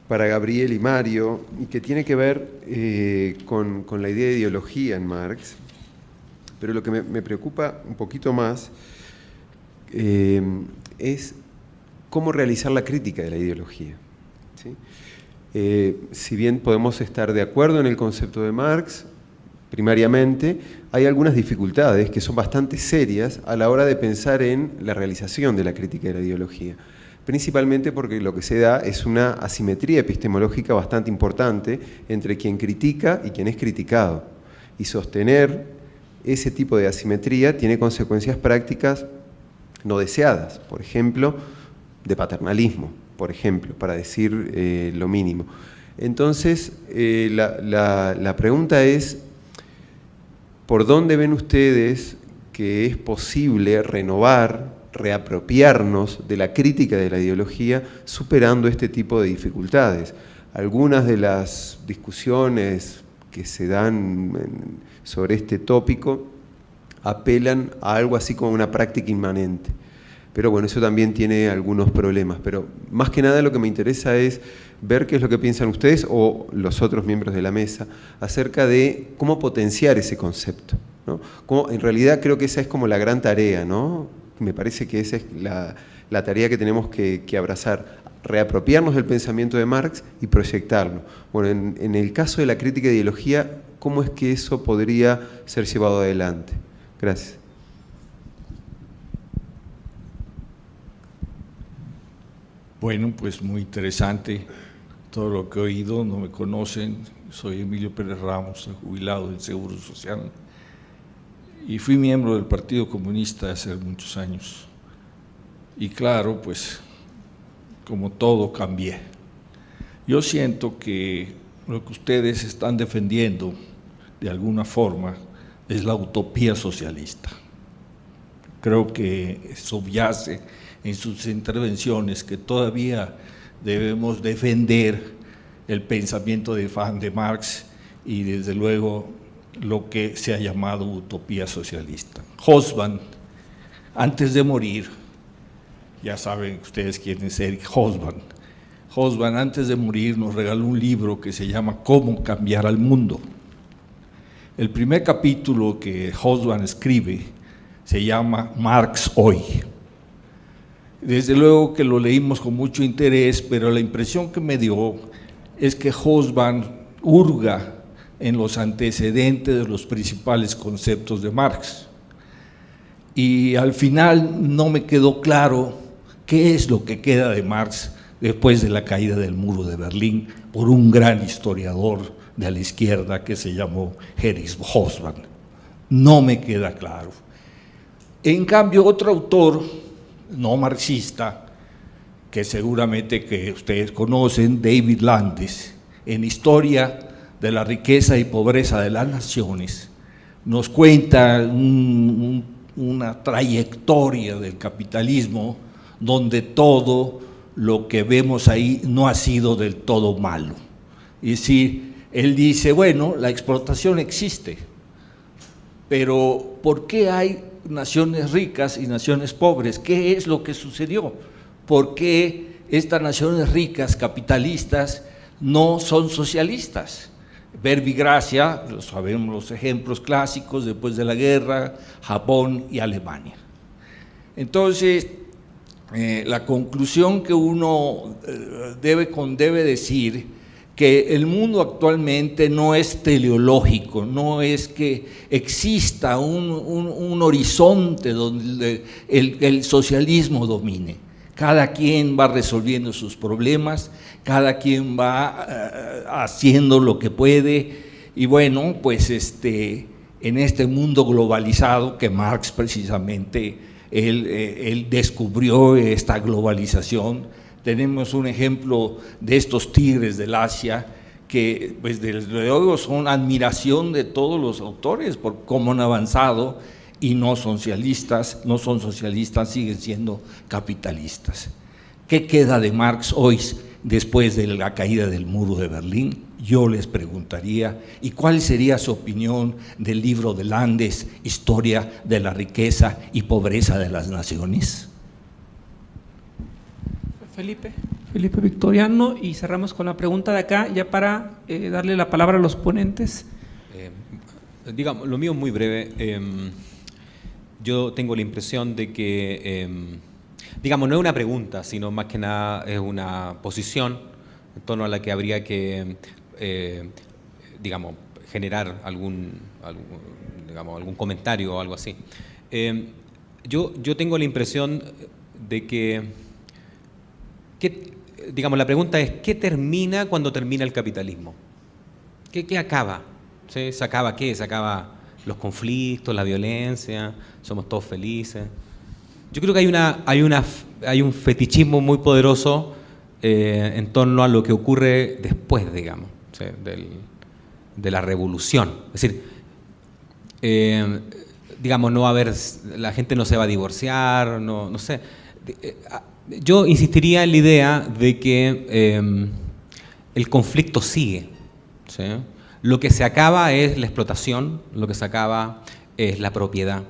Gabriel y Mario, y que tiene que ver con la idea de ideología en Marx, pero lo que me preocupa un poquito más es cómo realizar la crítica de la ideología, ¿sí? Si bien podemos estar de acuerdo en el concepto de Marx, primariamente, hay algunas dificultades que son bastante serias a la hora de pensar en la realización de la crítica de la ideología, principalmente porque lo que se da es una asimetría epistemológica bastante importante entre quien critica y quien es criticado, y sostener ese tipo de asimetría tiene consecuencias prácticas no deseadas, por ejemplo, de paternalismo, por ejemplo, para decir lo mínimo. Entonces, la pregunta es, ¿por dónde ven ustedes que es posible renovar, reapropiarnos de la crítica de la ideología superando este tipo de dificultades? Algunas de las discusiones que se dan sobre este tópico apelan a algo así como una práctica inmanente. Pero bueno, eso también tiene algunos problemas. Pero más que nada lo que me interesa es ver qué es lo que piensan ustedes o los otros miembros de la mesa acerca de cómo potenciar ese concepto, ¿no? En realidad creo que esa es como la gran tarea, ¿no? Me parece que esa es la tarea que tenemos que abrazar, reapropiarnos del pensamiento de Marx y proyectarlo. Bueno, en el caso de la crítica de ideología, ¿cómo es que eso podría ser llevado adelante? Gracias. Bueno, pues muy interesante todo lo que he oído. No me conocen, soy Emilio Pérez Ramos, jubilado del Seguro Social, y fui miembro del Partido Comunista hace muchos años. Y claro, pues como todo cambié. Yo siento que lo que ustedes están defendiendo de alguna forma es la utopía socialista. Creo que subyace en sus intervenciones que todavía debemos defender el pensamiento de Marx y desde luego lo que se ha llamado utopía socialista. Hobsbawm, antes de morir, ya saben ustedes quién es Eric Hobsbawm. Hobsbawm antes de morir nos regaló un libro que se llama Cómo cambiar al mundo. El primer capítulo que Hobsbawm escribe se llama Marx hoy. Desde luego que lo leímos con mucho interés, pero la impresión que me dio es que Hobsbawm hurga en los antecedentes de los principales conceptos de Marx. Y al final no me quedó claro qué es lo que queda de Marx después de la caída del muro de Berlín por un gran historiador de la izquierda que se llamó Erich Hobsbawm. No me queda claro. En cambio, otro autor no marxista, que seguramente que ustedes conocen, David Landes, en Historia de la riqueza y pobreza de las naciones, nos cuenta una trayectoria del capitalismo donde todo lo que vemos ahí no ha sido del todo malo. Es decir, él dice, bueno, la explotación existe, pero ¿por qué hay naciones ricas y naciones pobres? ¿Qué es lo que sucedió? ¿Por qué estas naciones ricas capitalistas no son socialistas? Verbi Gracia, lo sabemos los ejemplos clásicos después de la guerra, Japón y Alemania. Entonces, la conclusión que uno debe decir que el mundo actualmente no es teleológico, no es que exista un horizonte donde el socialismo domine. Cada quien va resolviendo sus problemas, cada quien va haciendo lo que puede, y bueno, pues en este mundo globalizado que Marx precisamente, él descubrió esta globalización. Tenemos un ejemplo de estos tigres del Asia, que pues desde luego son admiración de todos los autores por cómo han avanzado, y no son socialistas, siguen siendo capitalistas. ¿Qué queda de Marx hoy después de la caída del muro de Berlín? Yo les preguntaría, ¿y cuál sería su opinión del libro de Landes, Historia de la riqueza y pobreza de las naciones? Felipe Victoriano, y cerramos con la pregunta de acá, ya para darle la palabra a los ponentes. Digamos, lo mío es muy breve. Yo tengo la impresión de que, digamos, no es una pregunta, sino más que nada es una posición en torno a la que habría que, digamos, generar algún comentario o algo así. Yo tengo la impresión de que, digamos, la pregunta es, ¿qué termina cuando termina el capitalismo? ¿Qué acaba? ¿Sí? ¿Se acaba qué? ¿Se acaba los conflictos, la violencia? ¿Somos todos felices? Yo creo que hay un fetichismo muy poderoso en torno a lo que ocurre después, digamos, ¿sí? de la revolución. Es decir, digamos, no va a haber, la gente no se va a divorciar, no sé. Yo insistiría en la idea de que el conflicto sigue, ¿sí? Lo que se acaba es la explotación, lo que se acaba es la propiedad.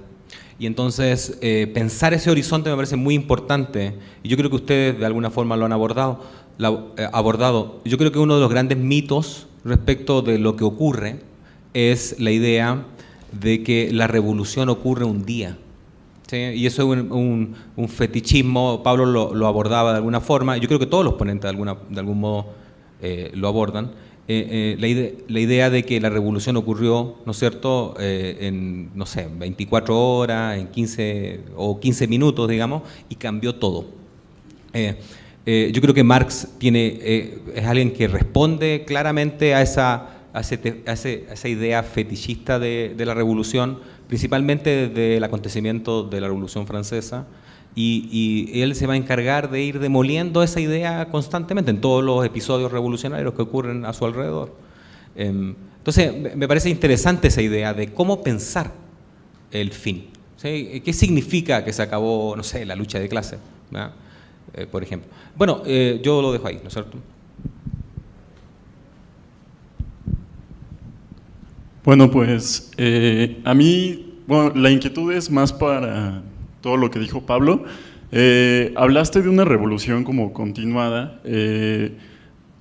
Y entonces pensar ese horizonte me parece muy importante, y yo creo que ustedes de alguna forma lo han abordado. Yo creo que uno de los grandes mitos respecto de lo que ocurre es la idea de que la revolución ocurre un día, ¿sí? Y eso es un fetichismo. Pablo lo abordaba de alguna forma, yo creo que todos los ponentes de algún modo lo abordan. La idea de que la revolución ocurrió, ¿no es cierto?, en, no sé, 24 horas, en 15 minutos, digamos, y cambió todo. Yo creo que Marx es alguien que responde claramente a esa idea fetichista de la revolución, principalmente del acontecimiento de la Revolución Francesa, y él se va a encargar de ir demoliendo esa idea constantemente en todos los episodios revolucionarios que ocurren a su alrededor. Entonces, me parece interesante esa idea de cómo pensar el fin, ¿sí? ¿Qué significa que se acabó, no sé, la lucha de clases, por ejemplo? Bueno, yo lo dejo ahí, ¿no es cierto? Bueno, pues a mí, bueno, la inquietud es más para todo lo que dijo Pablo. Hablaste de una revolución como continuada,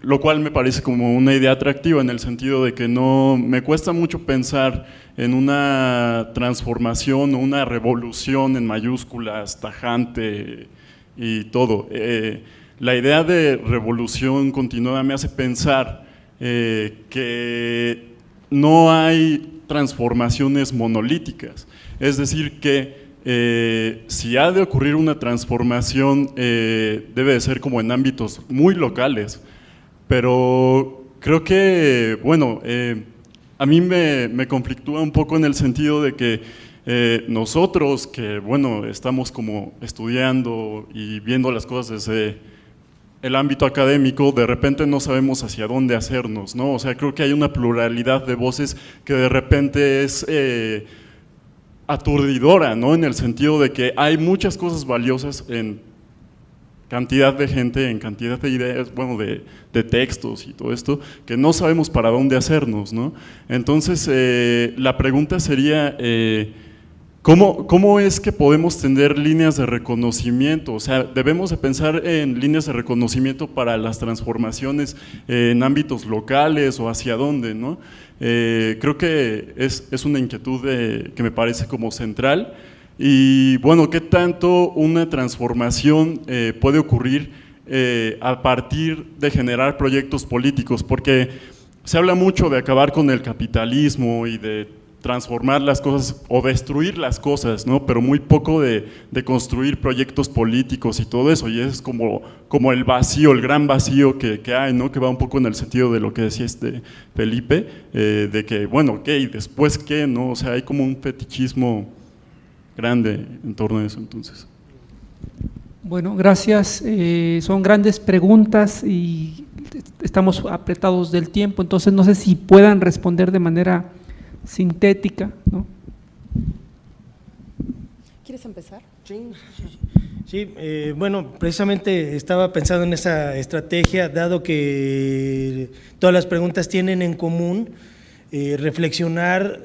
lo cual me parece como una idea atractiva en el sentido de que no me cuesta mucho pensar en una transformación o una revolución en mayúsculas, tajante y todo. La idea de revolución continuada me hace pensar que no hay transformaciones monolíticas, es decir que si ha de ocurrir una transformación debe de ser como en ámbitos muy locales, pero creo que, bueno, a mí me conflictúa un poco en el sentido de que nosotros que, bueno, estamos como estudiando y viendo las cosas desde el ámbito académico, de repente no sabemos hacia dónde hacernos, ¿no? O sea, creo que hay una pluralidad de voces que de repente es aturdidora, ¿no? En el sentido de que hay muchas cosas valiosas en cantidad de gente, en cantidad de ideas, bueno, de textos y todo esto, que no sabemos para dónde hacernos, ¿no? Entonces, la pregunta sería, ¿cómo es que podemos tener líneas de reconocimiento? O sea, debemos de pensar en líneas de reconocimiento para las transformaciones en ámbitos locales o hacia dónde, ¿no? Creo que es una inquietud que me parece como central. Y bueno, ¿qué tanto una transformación puede ocurrir a partir de generar proyectos políticos? Porque se habla mucho de acabar con el capitalismo y de transformar las cosas o destruir las cosas, ¿no? Pero muy poco de construir proyectos políticos y todo eso, y es como el vacío, el gran vacío que hay, ¿no? Que va un poco en el sentido de lo que decía Felipe, de que, bueno, ok, ¿después qué? ¿No? O sea, hay como un fetichismo grande en torno a eso, entonces. Bueno, gracias. Son grandes preguntas y estamos apretados del tiempo, entonces no sé si puedan responder de manera sintética, ¿no? ¿Quieres empezar? Sí, bueno, precisamente estaba pensando en esa estrategia, dado que todas las preguntas tienen en común reflexionar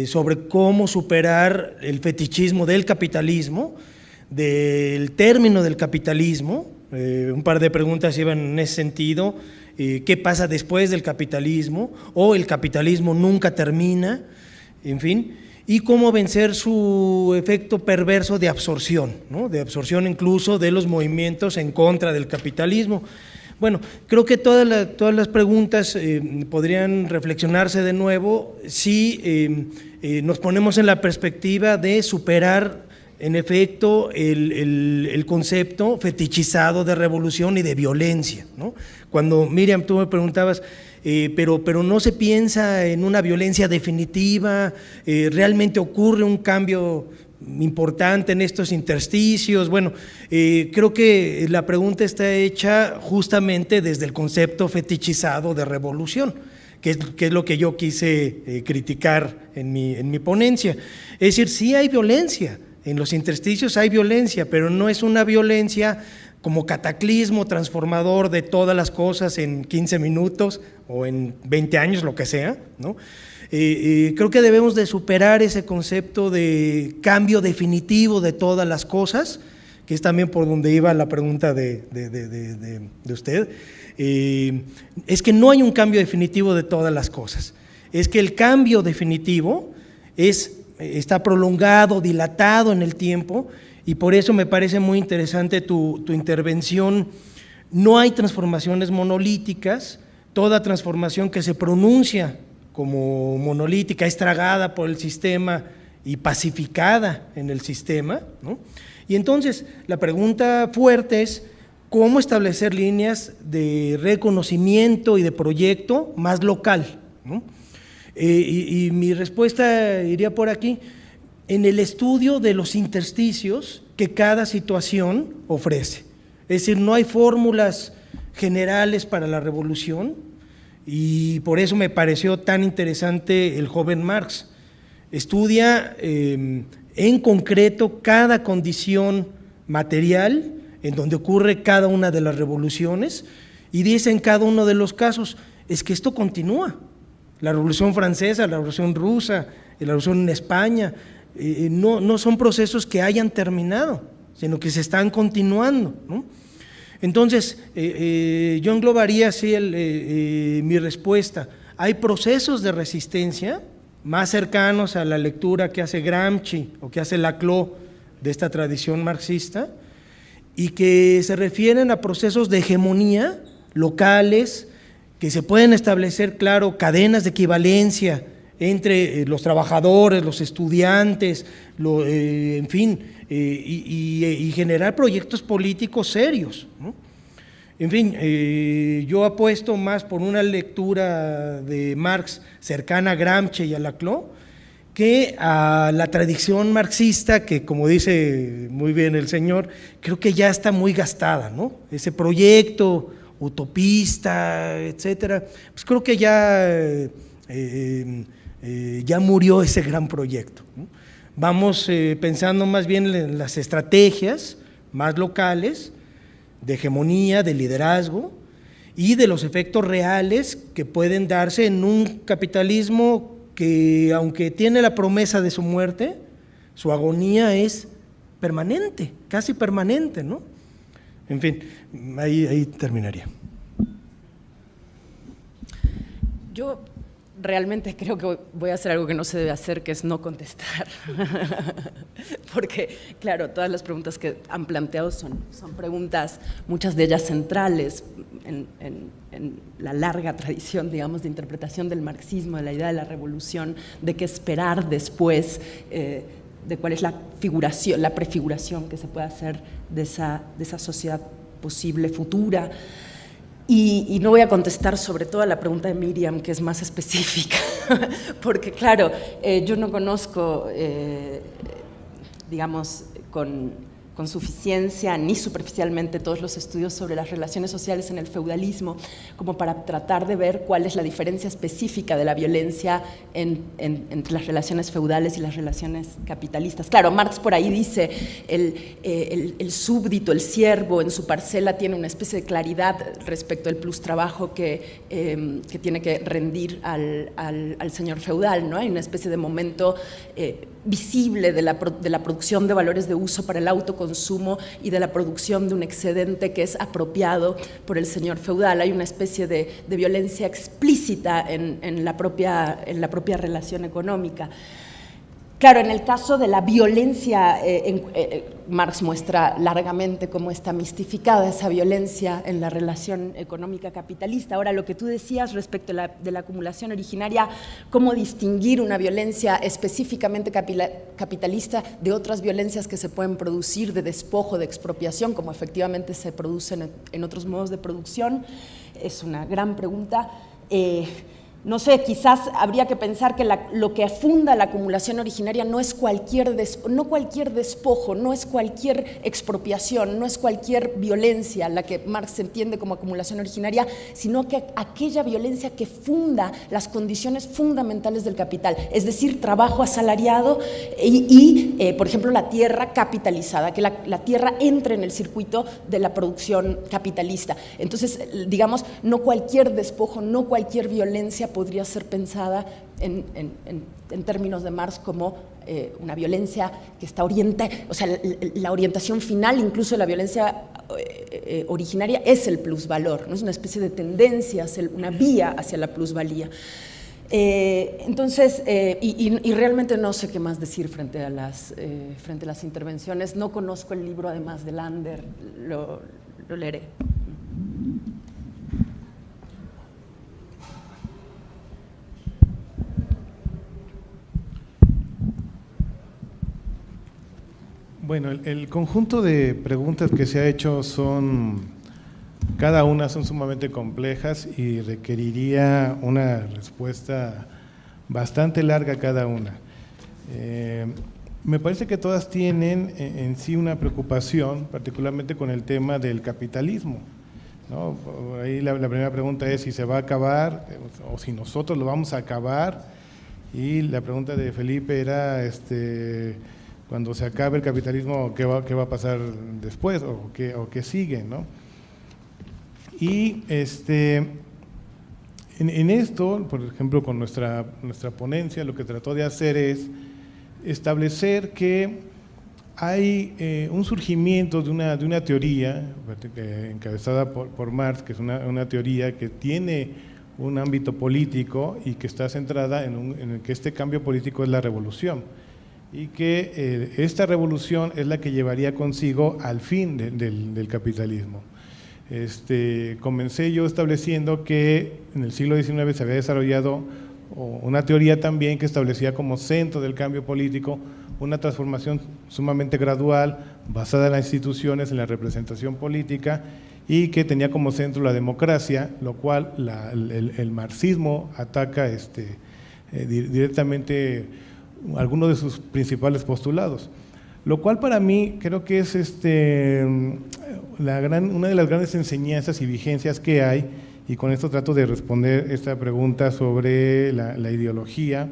sobre cómo superar el fetichismo del capitalismo, del término del capitalismo. Un par de preguntas iban en ese sentido. ¿Qué pasa después del capitalismo? ¿O el capitalismo nunca termina? En fin, y cómo vencer su efecto perverso de absorción, ¿no? De absorción incluso de los movimientos en contra del capitalismo. Bueno, creo que todas las preguntas podrían reflexionarse de nuevo si nos ponemos en la perspectiva de superar en efecto el concepto fetichizado de revolución y de violencia, ¿no? Cuando, Miriam, tú me preguntabas, pero no se piensa en una violencia definitiva, realmente ocurre un cambio importante en estos intersticios. Bueno, creo que la pregunta está hecha justamente desde el concepto fetichizado de revolución, que es lo que yo quise criticar en mi ponencia. Es decir, sí hay violencia, en los intersticios hay violencia, pero no es una violencia como cataclismo transformador de todas las cosas en 15 minutos o en 20 años, lo que sea, ¿no? Creo que debemos de superar ese concepto de cambio definitivo de todas las cosas, que es también por donde iba la pregunta de usted. Es que no hay un cambio definitivo de todas las cosas, es que el cambio definitivo está prolongado, dilatado en el tiempo, y por eso me parece muy interesante tu intervención. No hay transformaciones monolíticas, toda transformación que se pronuncia como monolítica es tragada por el sistema y pacificada en el sistema, ¿no? Y entonces la pregunta fuerte es cómo establecer líneas de reconocimiento y de proyecto más local, ¿no? Y mi respuesta iría por aquí, en el estudio de los intersticios que cada situación ofrece. Es decir, no hay fórmulas generales para la revolución, y por eso me pareció tan interesante el joven Marx. Estudia en concreto cada condición material en donde ocurre cada una de las revoluciones, y dice en cada uno de los casos, es que esto continúa. La Revolución Francesa, la Revolución Rusa, la Revolución en España, no son procesos que hayan terminado, sino que se están continuando, ¿no? Entonces, yo englobaría así mi respuesta. Hay procesos de resistencia más cercanos a la lectura que hace Gramsci o que hace Laclau de esta tradición marxista, y que se refieren a procesos de hegemonía locales, que se pueden establecer, claro, cadenas de equivalencia entre los trabajadores, los estudiantes, en fin, y generar proyectos políticos serios, ¿no? En fin, yo apuesto más por una lectura de Marx cercana a Gramsci y a Laclau que a la tradición marxista, que, como dice muy bien el señor, creo que ya está muy gastada, ¿no? Ese proyecto utopista, etcétera, pues creo que ya murió ese gran proyecto, ¿no? Vamos pensando más bien en las estrategias más locales de hegemonía, de liderazgo y de los efectos reales que pueden darse en un capitalismo que, aunque tiene la promesa de su muerte, su agonía es permanente, casi permanente, ¿no? En fin, ahí terminaría. Yo realmente creo que voy a hacer algo que no se debe hacer, que es no contestar. Porque, claro, todas las preguntas que han planteado son preguntas, muchas de ellas centrales, en la larga tradición, digamos, de interpretación del marxismo, de la idea de la revolución, de qué esperar después, de cuál es la figuración, la prefiguración que se puede hacer de esa sociedad posible, futura. Y no voy a contestar sobre todo a la pregunta de Miriam, que es más específica, porque claro, yo no conozco, digamos, con suficiencia ni superficialmente todos los estudios sobre las relaciones sociales en el feudalismo, como para tratar de ver cuál es la diferencia específica de la violencia entre las relaciones feudales y las relaciones capitalistas. Claro, Marx por ahí dice, el súbdito, el siervo en su parcela tiene una especie de claridad respecto al plus trabajo que tiene que rendir al señor feudal, ¿no? Hay una especie de momento visible de la producción de valores de uso para el autoconsumo y de la producción de un excedente que es apropiado por el señor feudal. Hay una especie de violencia explícita en la propia relación económica. Claro, en el caso de la violencia, Marx muestra largamente cómo está mistificada esa violencia en la relación económica capitalista. Ahora, lo que tú decías respecto de la acumulación originaria, cómo distinguir una violencia específicamente capitalista de otras violencias que se pueden producir de despojo, de expropiación, como efectivamente se producen en otros modos de producción, es una gran pregunta. No sé, quizás habría que pensar que lo que funda la acumulación originaria no es cualquier despojo, no es cualquier expropiación, no es cualquier violencia la que Marx entiende como acumulación originaria, sino que aquella violencia que funda las condiciones fundamentales del capital, es decir, trabajo asalariado y por ejemplo, la tierra capitalizada, que la tierra entre en el circuito de la producción capitalista. Entonces, digamos, no cualquier despojo, no cualquier violencia podría ser pensada en términos de Marx como una violencia que está orientada, o sea, la orientación final incluso de la violencia originaria es el plusvalor, ¿no? Es una especie de tendencia, una vía hacia la plusvalía. Entonces, y realmente no sé qué más decir frente a las intervenciones. No conozco el libro, además de Lander, lo leeré. Bueno, el conjunto de preguntas que se ha hecho cada una son sumamente complejas y requeriría una respuesta bastante larga cada una. Me parece que todas tienen en sí una preocupación, particularmente con el tema del capitalismo, ¿no? Ahí la primera pregunta es si se va a acabar o si nosotros lo vamos a acabar, y la pregunta de Felipe era cuando se acabe el capitalismo, ¿qué va a pasar después o qué sigue, ¿no? Y en esto, por ejemplo, con nuestra ponencia, lo que trató de hacer es establecer que hay un surgimiento de una teoría encabezada por Marx, que es una teoría que tiene un ámbito político y que está centrada en el que este cambio político es la revolución, y que esta revolución es la que llevaría consigo al fin del capitalismo. Comencé yo estableciendo que en el siglo XIX se había desarrollado una teoría también que establecía como centro del cambio político una transformación sumamente gradual, basada en las instituciones, en la representación política, y que tenía como centro la democracia, lo cual el marxismo ataca directamente algunos de sus principales postulados, lo cual para mí creo que es una de las grandes enseñanzas y vigencias que hay, y con esto trato de responder esta pregunta sobre la ideología,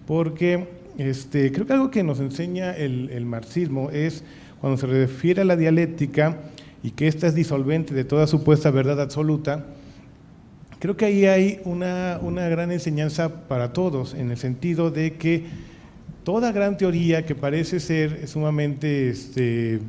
porque creo que algo que nos enseña el marxismo es cuando se refiere a la dialéctica y que ésta es disolvente de toda supuesta verdad absoluta. Creo que ahí hay una gran enseñanza para todos, en el sentido de que toda gran teoría que parece ser sumamente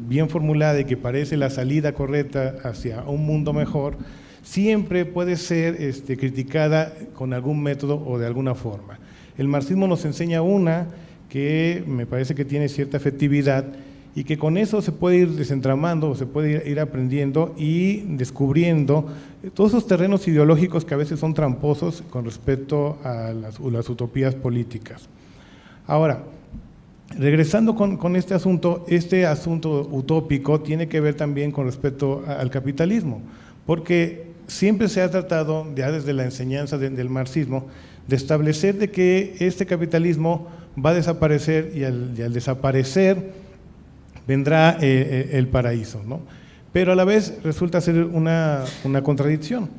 bien formulada y que parece la salida correcta hacia un mundo mejor, siempre puede ser criticada con algún método o de alguna forma. El marxismo nos enseña una que me parece que tiene cierta efectividad, y que con eso se puede ir desentramando, se puede ir aprendiendo y descubriendo todos esos terrenos ideológicos que a veces son tramposos con respecto a las utopías políticas. Ahora, regresando con este asunto utópico tiene que ver también con respecto al capitalismo, porque siempre se ha tratado, ya desde la enseñanza del marxismo, de establecer de que este capitalismo va a desaparecer y al desaparecer vendrá el paraíso, ¿no? Pero a la vez resulta ser una contradicción,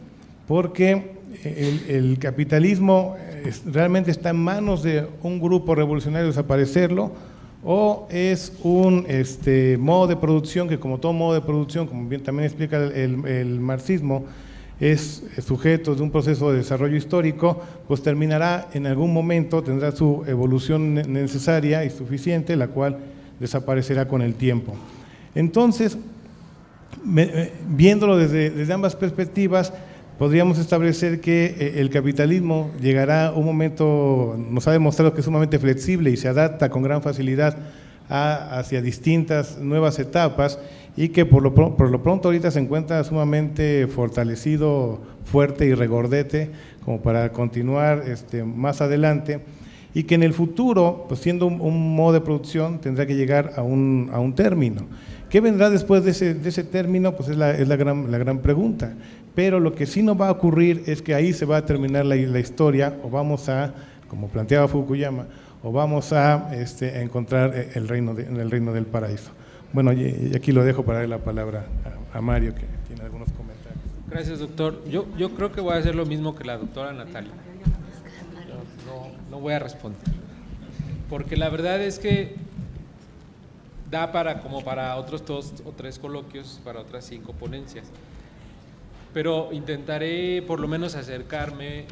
porque el capitalismo realmente está en manos de un grupo revolucionario desaparecerlo, o es un modo de producción que, como todo modo de producción, como bien también explica el marxismo, es sujeto de un proceso de desarrollo histórico, pues terminará en algún momento, tendrá su evolución necesaria y suficiente, la cual desaparecerá con el tiempo. Entonces, viéndolo desde ambas perspectivas, podríamos establecer que el capitalismo llegará a un momento, nos ha demostrado que es sumamente flexible y se adapta con gran facilidad hacia distintas nuevas etapas, y que por lo pronto ahorita se encuentra sumamente fortalecido, fuerte y regordete como para continuar más adelante, y que en el futuro, pues siendo un modo de producción, tendrá que llegar a un término. ¿Qué vendrá después de ese término? Pues es la gran pregunta. Pero lo que sí no va a ocurrir es que ahí se va a terminar la historia, o vamos a, como planteaba Fukuyama, o vamos a encontrar el reino del paraíso. Bueno, y aquí lo dejo para darle la palabra a Mario, que tiene algunos comentarios. Gracias, doctor. Yo creo que voy a hacer lo mismo que la doctora Natalia. No voy a responder, porque la verdad es que da como para otros 2 o 3 coloquios, para otras 5 ponencias, pero intentaré por lo menos acercarme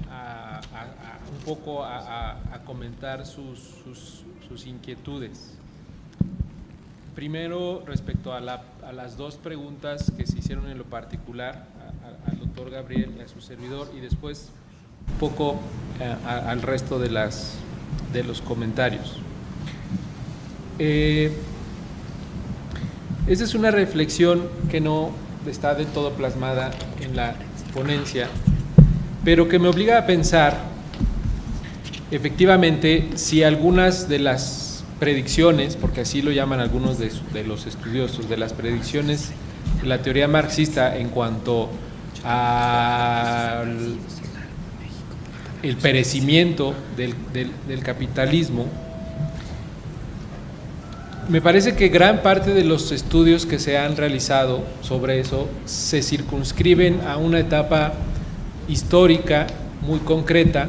un poco a comentar sus inquietudes. Primero, respecto a las 2 preguntas que se hicieron en lo particular al doctor Gabriel y a su servidor, y después un poco al resto de los comentarios. Esa es una reflexión que no está del todo plasmada en la ponencia, pero que me obliga a pensar, efectivamente, si algunas de las predicciones, porque así lo llaman algunos de los estudiosos, de las predicciones de la teoría marxista en cuanto al el perecimiento del capitalismo, me parece que gran parte de los estudios que se han realizado sobre eso se circunscriben a una etapa histórica muy concreta,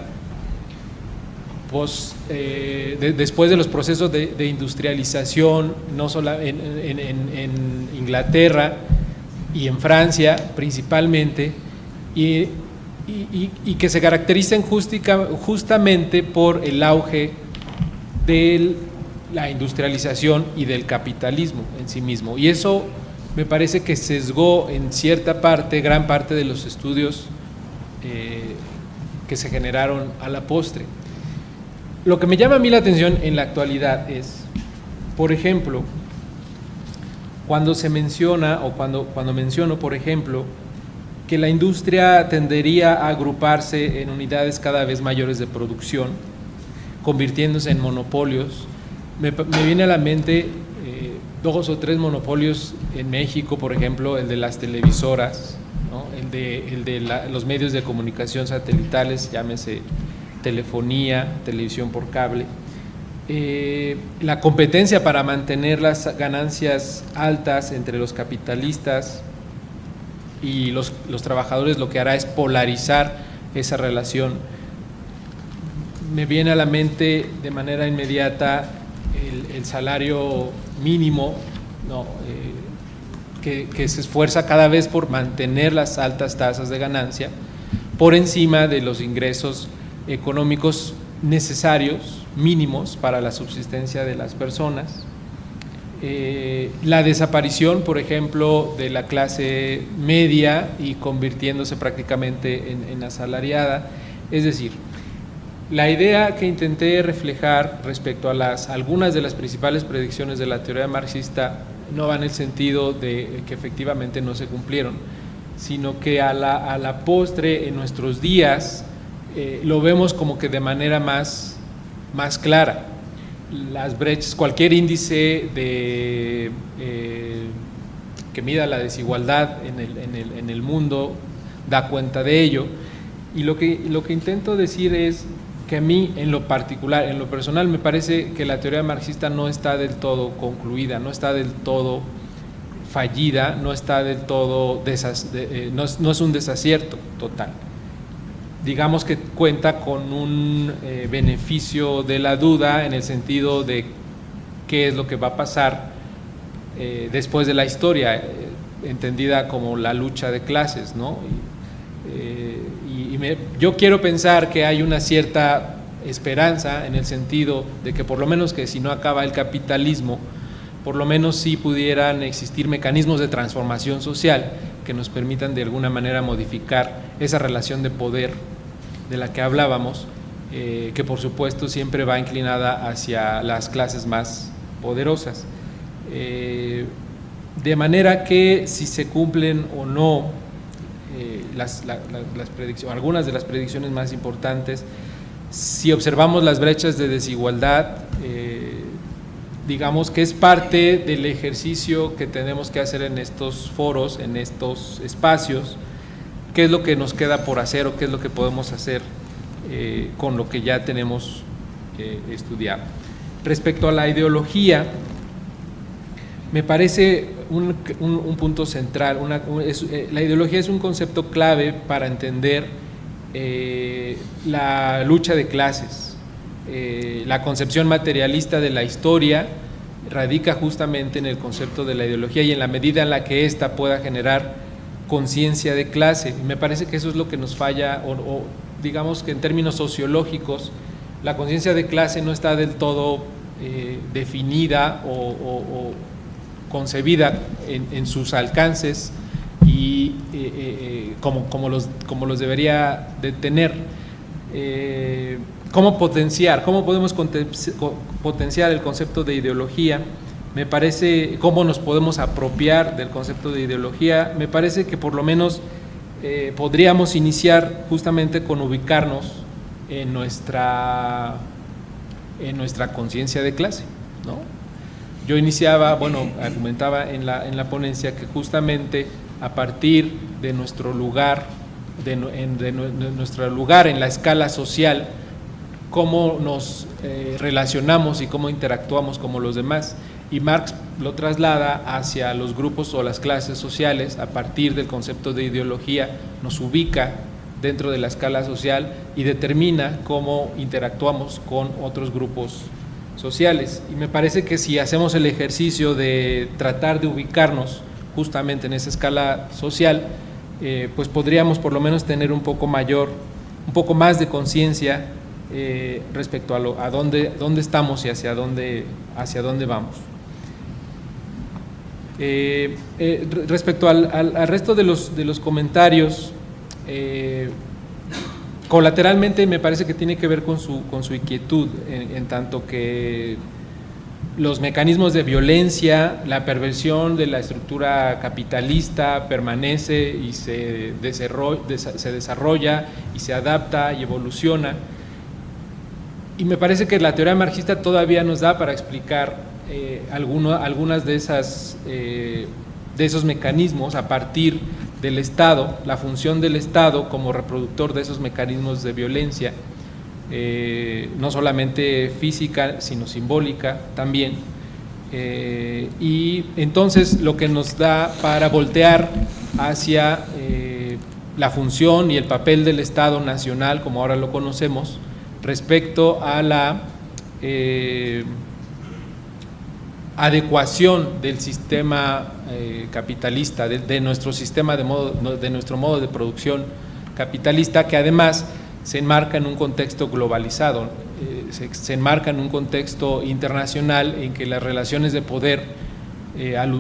después de los procesos de industrialización, no solo en Inglaterra y en Francia principalmente, y que se caracterizan justamente por el auge de la industrialización y del capitalismo en sí mismo. Y eso me parece que sesgó en cierta parte, gran parte de los estudios que se generaron a la postre. Lo que me llama a mí la atención en la actualidad es, por ejemplo, cuando se menciona, o cuando menciono, por ejemplo, que la industria tendería a agruparse en unidades cada vez mayores de producción, convirtiéndose en monopolios. Me viene a la mente 2 o 3 monopolios en México, por ejemplo, el de las televisoras, ¿no? el de los medios de comunicación satelitales, llámese telefonía, televisión por cable, la competencia para mantener las ganancias altas entre los capitalistas y los trabajadores, lo que hará es polarizar esa relación. Me viene a la mente de manera inmediata el salario mínimo, ¿no? que se esfuerza cada vez por mantener las altas tasas de ganancia por encima de los ingresos económicos necesarios, mínimos, para la subsistencia de las personas. La desaparición, por ejemplo, de la clase media y convirtiéndose prácticamente en asalariada. Es decir, La idea que intenté reflejar respecto a algunas de las principales predicciones de la teoría marxista no va en el sentido de que efectivamente no se cumplieron, sino que a la postre en nuestros días lo vemos como que de manera más clara. Las brechas, cualquier índice que mida la desigualdad en el mundo da cuenta de ello, y lo que intento decir es que a mí en lo particular, en lo personal, me parece que la teoría marxista no está del todo concluida, no está del todo fallida, no está del todo no es un desacierto total. Digamos que cuenta con un beneficio de la duda en el sentido de qué es lo que va a pasar después de la historia, entendida como la lucha de clases, ¿no? Yo quiero pensar que hay una cierta esperanza en el sentido de que por lo menos que si no acaba el capitalismo, por lo menos sí pudieran existir mecanismos de transformación social que nos permitan de alguna manera modificar esa relación de poder de la que hablábamos, que por supuesto siempre va inclinada hacia las clases más poderosas. De manera que si se cumplen o no las predicciones, algunas de las predicciones más importantes, si observamos las brechas de desigualdad, digamos que es parte del ejercicio que tenemos que hacer en estos foros, en estos espacios, qué es lo que nos queda por hacer o qué es lo que podemos hacer con lo que ya tenemos estudiado. Respecto a la ideología, me parece un punto central, la ideología es un concepto clave para entender la lucha de clases. La concepción materialista de la historia radica justamente en el concepto de la ideología y en la medida en la que ésta pueda generar conciencia de clase. Y me parece que eso es lo que nos falla, o digamos que en términos sociológicos, la conciencia de clase no está del todo definida o concebida en sus alcances y como los debería de tener. ¿Cómo podemos potenciar el concepto de ideología? Me parece, ¿cómo nos podemos apropiar del concepto de ideología? Me parece que por lo menos podríamos iniciar justamente con ubicarnos en nuestra conciencia de clase, ¿no? Yo argumentaba en la ponencia que justamente a partir de nuestro lugar, de nuestro lugar en la escala social, cómo nos relacionamos y cómo interactuamos como los demás. Y Marx lo traslada hacia los grupos o las clases sociales a partir del concepto de ideología, nos ubica dentro de la escala social y determina cómo interactuamos con otros grupos sociales. Y me parece que si hacemos el ejercicio de tratar de ubicarnos justamente en esa escala social, pues podríamos por lo menos tener un poco más de conciencia respecto a dónde estamos y hacia dónde vamos. Respecto al resto de los comentarios, colateralmente me parece que tiene que ver con su inquietud, en tanto que los mecanismos de violencia, la perversión de la estructura capitalista permanece y se desarrolla y se adapta y evoluciona. Y me parece que la teoría marxista todavía nos da para explicar algunas de esos mecanismos a partir del Estado, la función del Estado como reproductor de esos mecanismos de violencia, no solamente física, sino simbólica también. Y entonces lo que nos da para voltear hacia la función y el papel del Estado nacional, como ahora lo conocemos, respecto a la adecuación del sistema capitalista, de nuestro sistema, de nuestro modo de producción capitalista, que además se enmarca en un contexto globalizado, se enmarca en un contexto internacional en que las relaciones de poder,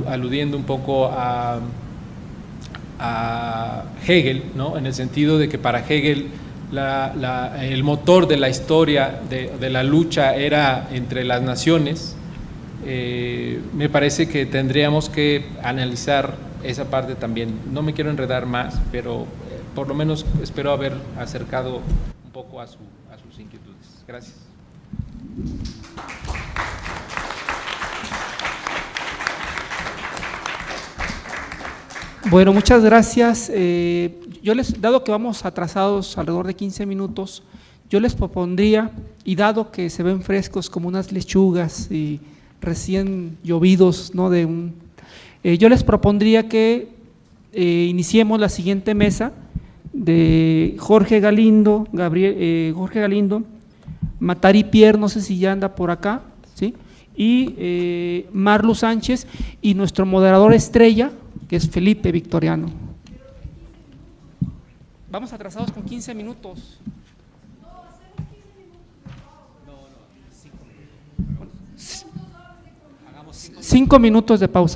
aludiendo un poco a Hegel, ¿no? En el sentido de que para Hegel el motor de la historia de la lucha era entre las naciones, me parece que tendríamos que analizar esa parte también. No me quiero enredar más, pero por lo menos espero haber acercado un poco a sus inquietudes. Gracias. Bueno, muchas gracias. Dado que vamos atrasados alrededor de 15 minutos, yo les propondría, y dado que se ven frescos como unas lechugas y recién llovidos, ¿no? Yo les propondría que iniciemos la siguiente mesa de Jorge Galindo, Matari Pierre, no sé si ya anda por acá, ¿sí? Y Marlu Sánchez, y nuestro moderador estrella, que es Felipe Victoriano. Vamos atrasados con 15 minutos. 5 minutos de pausa.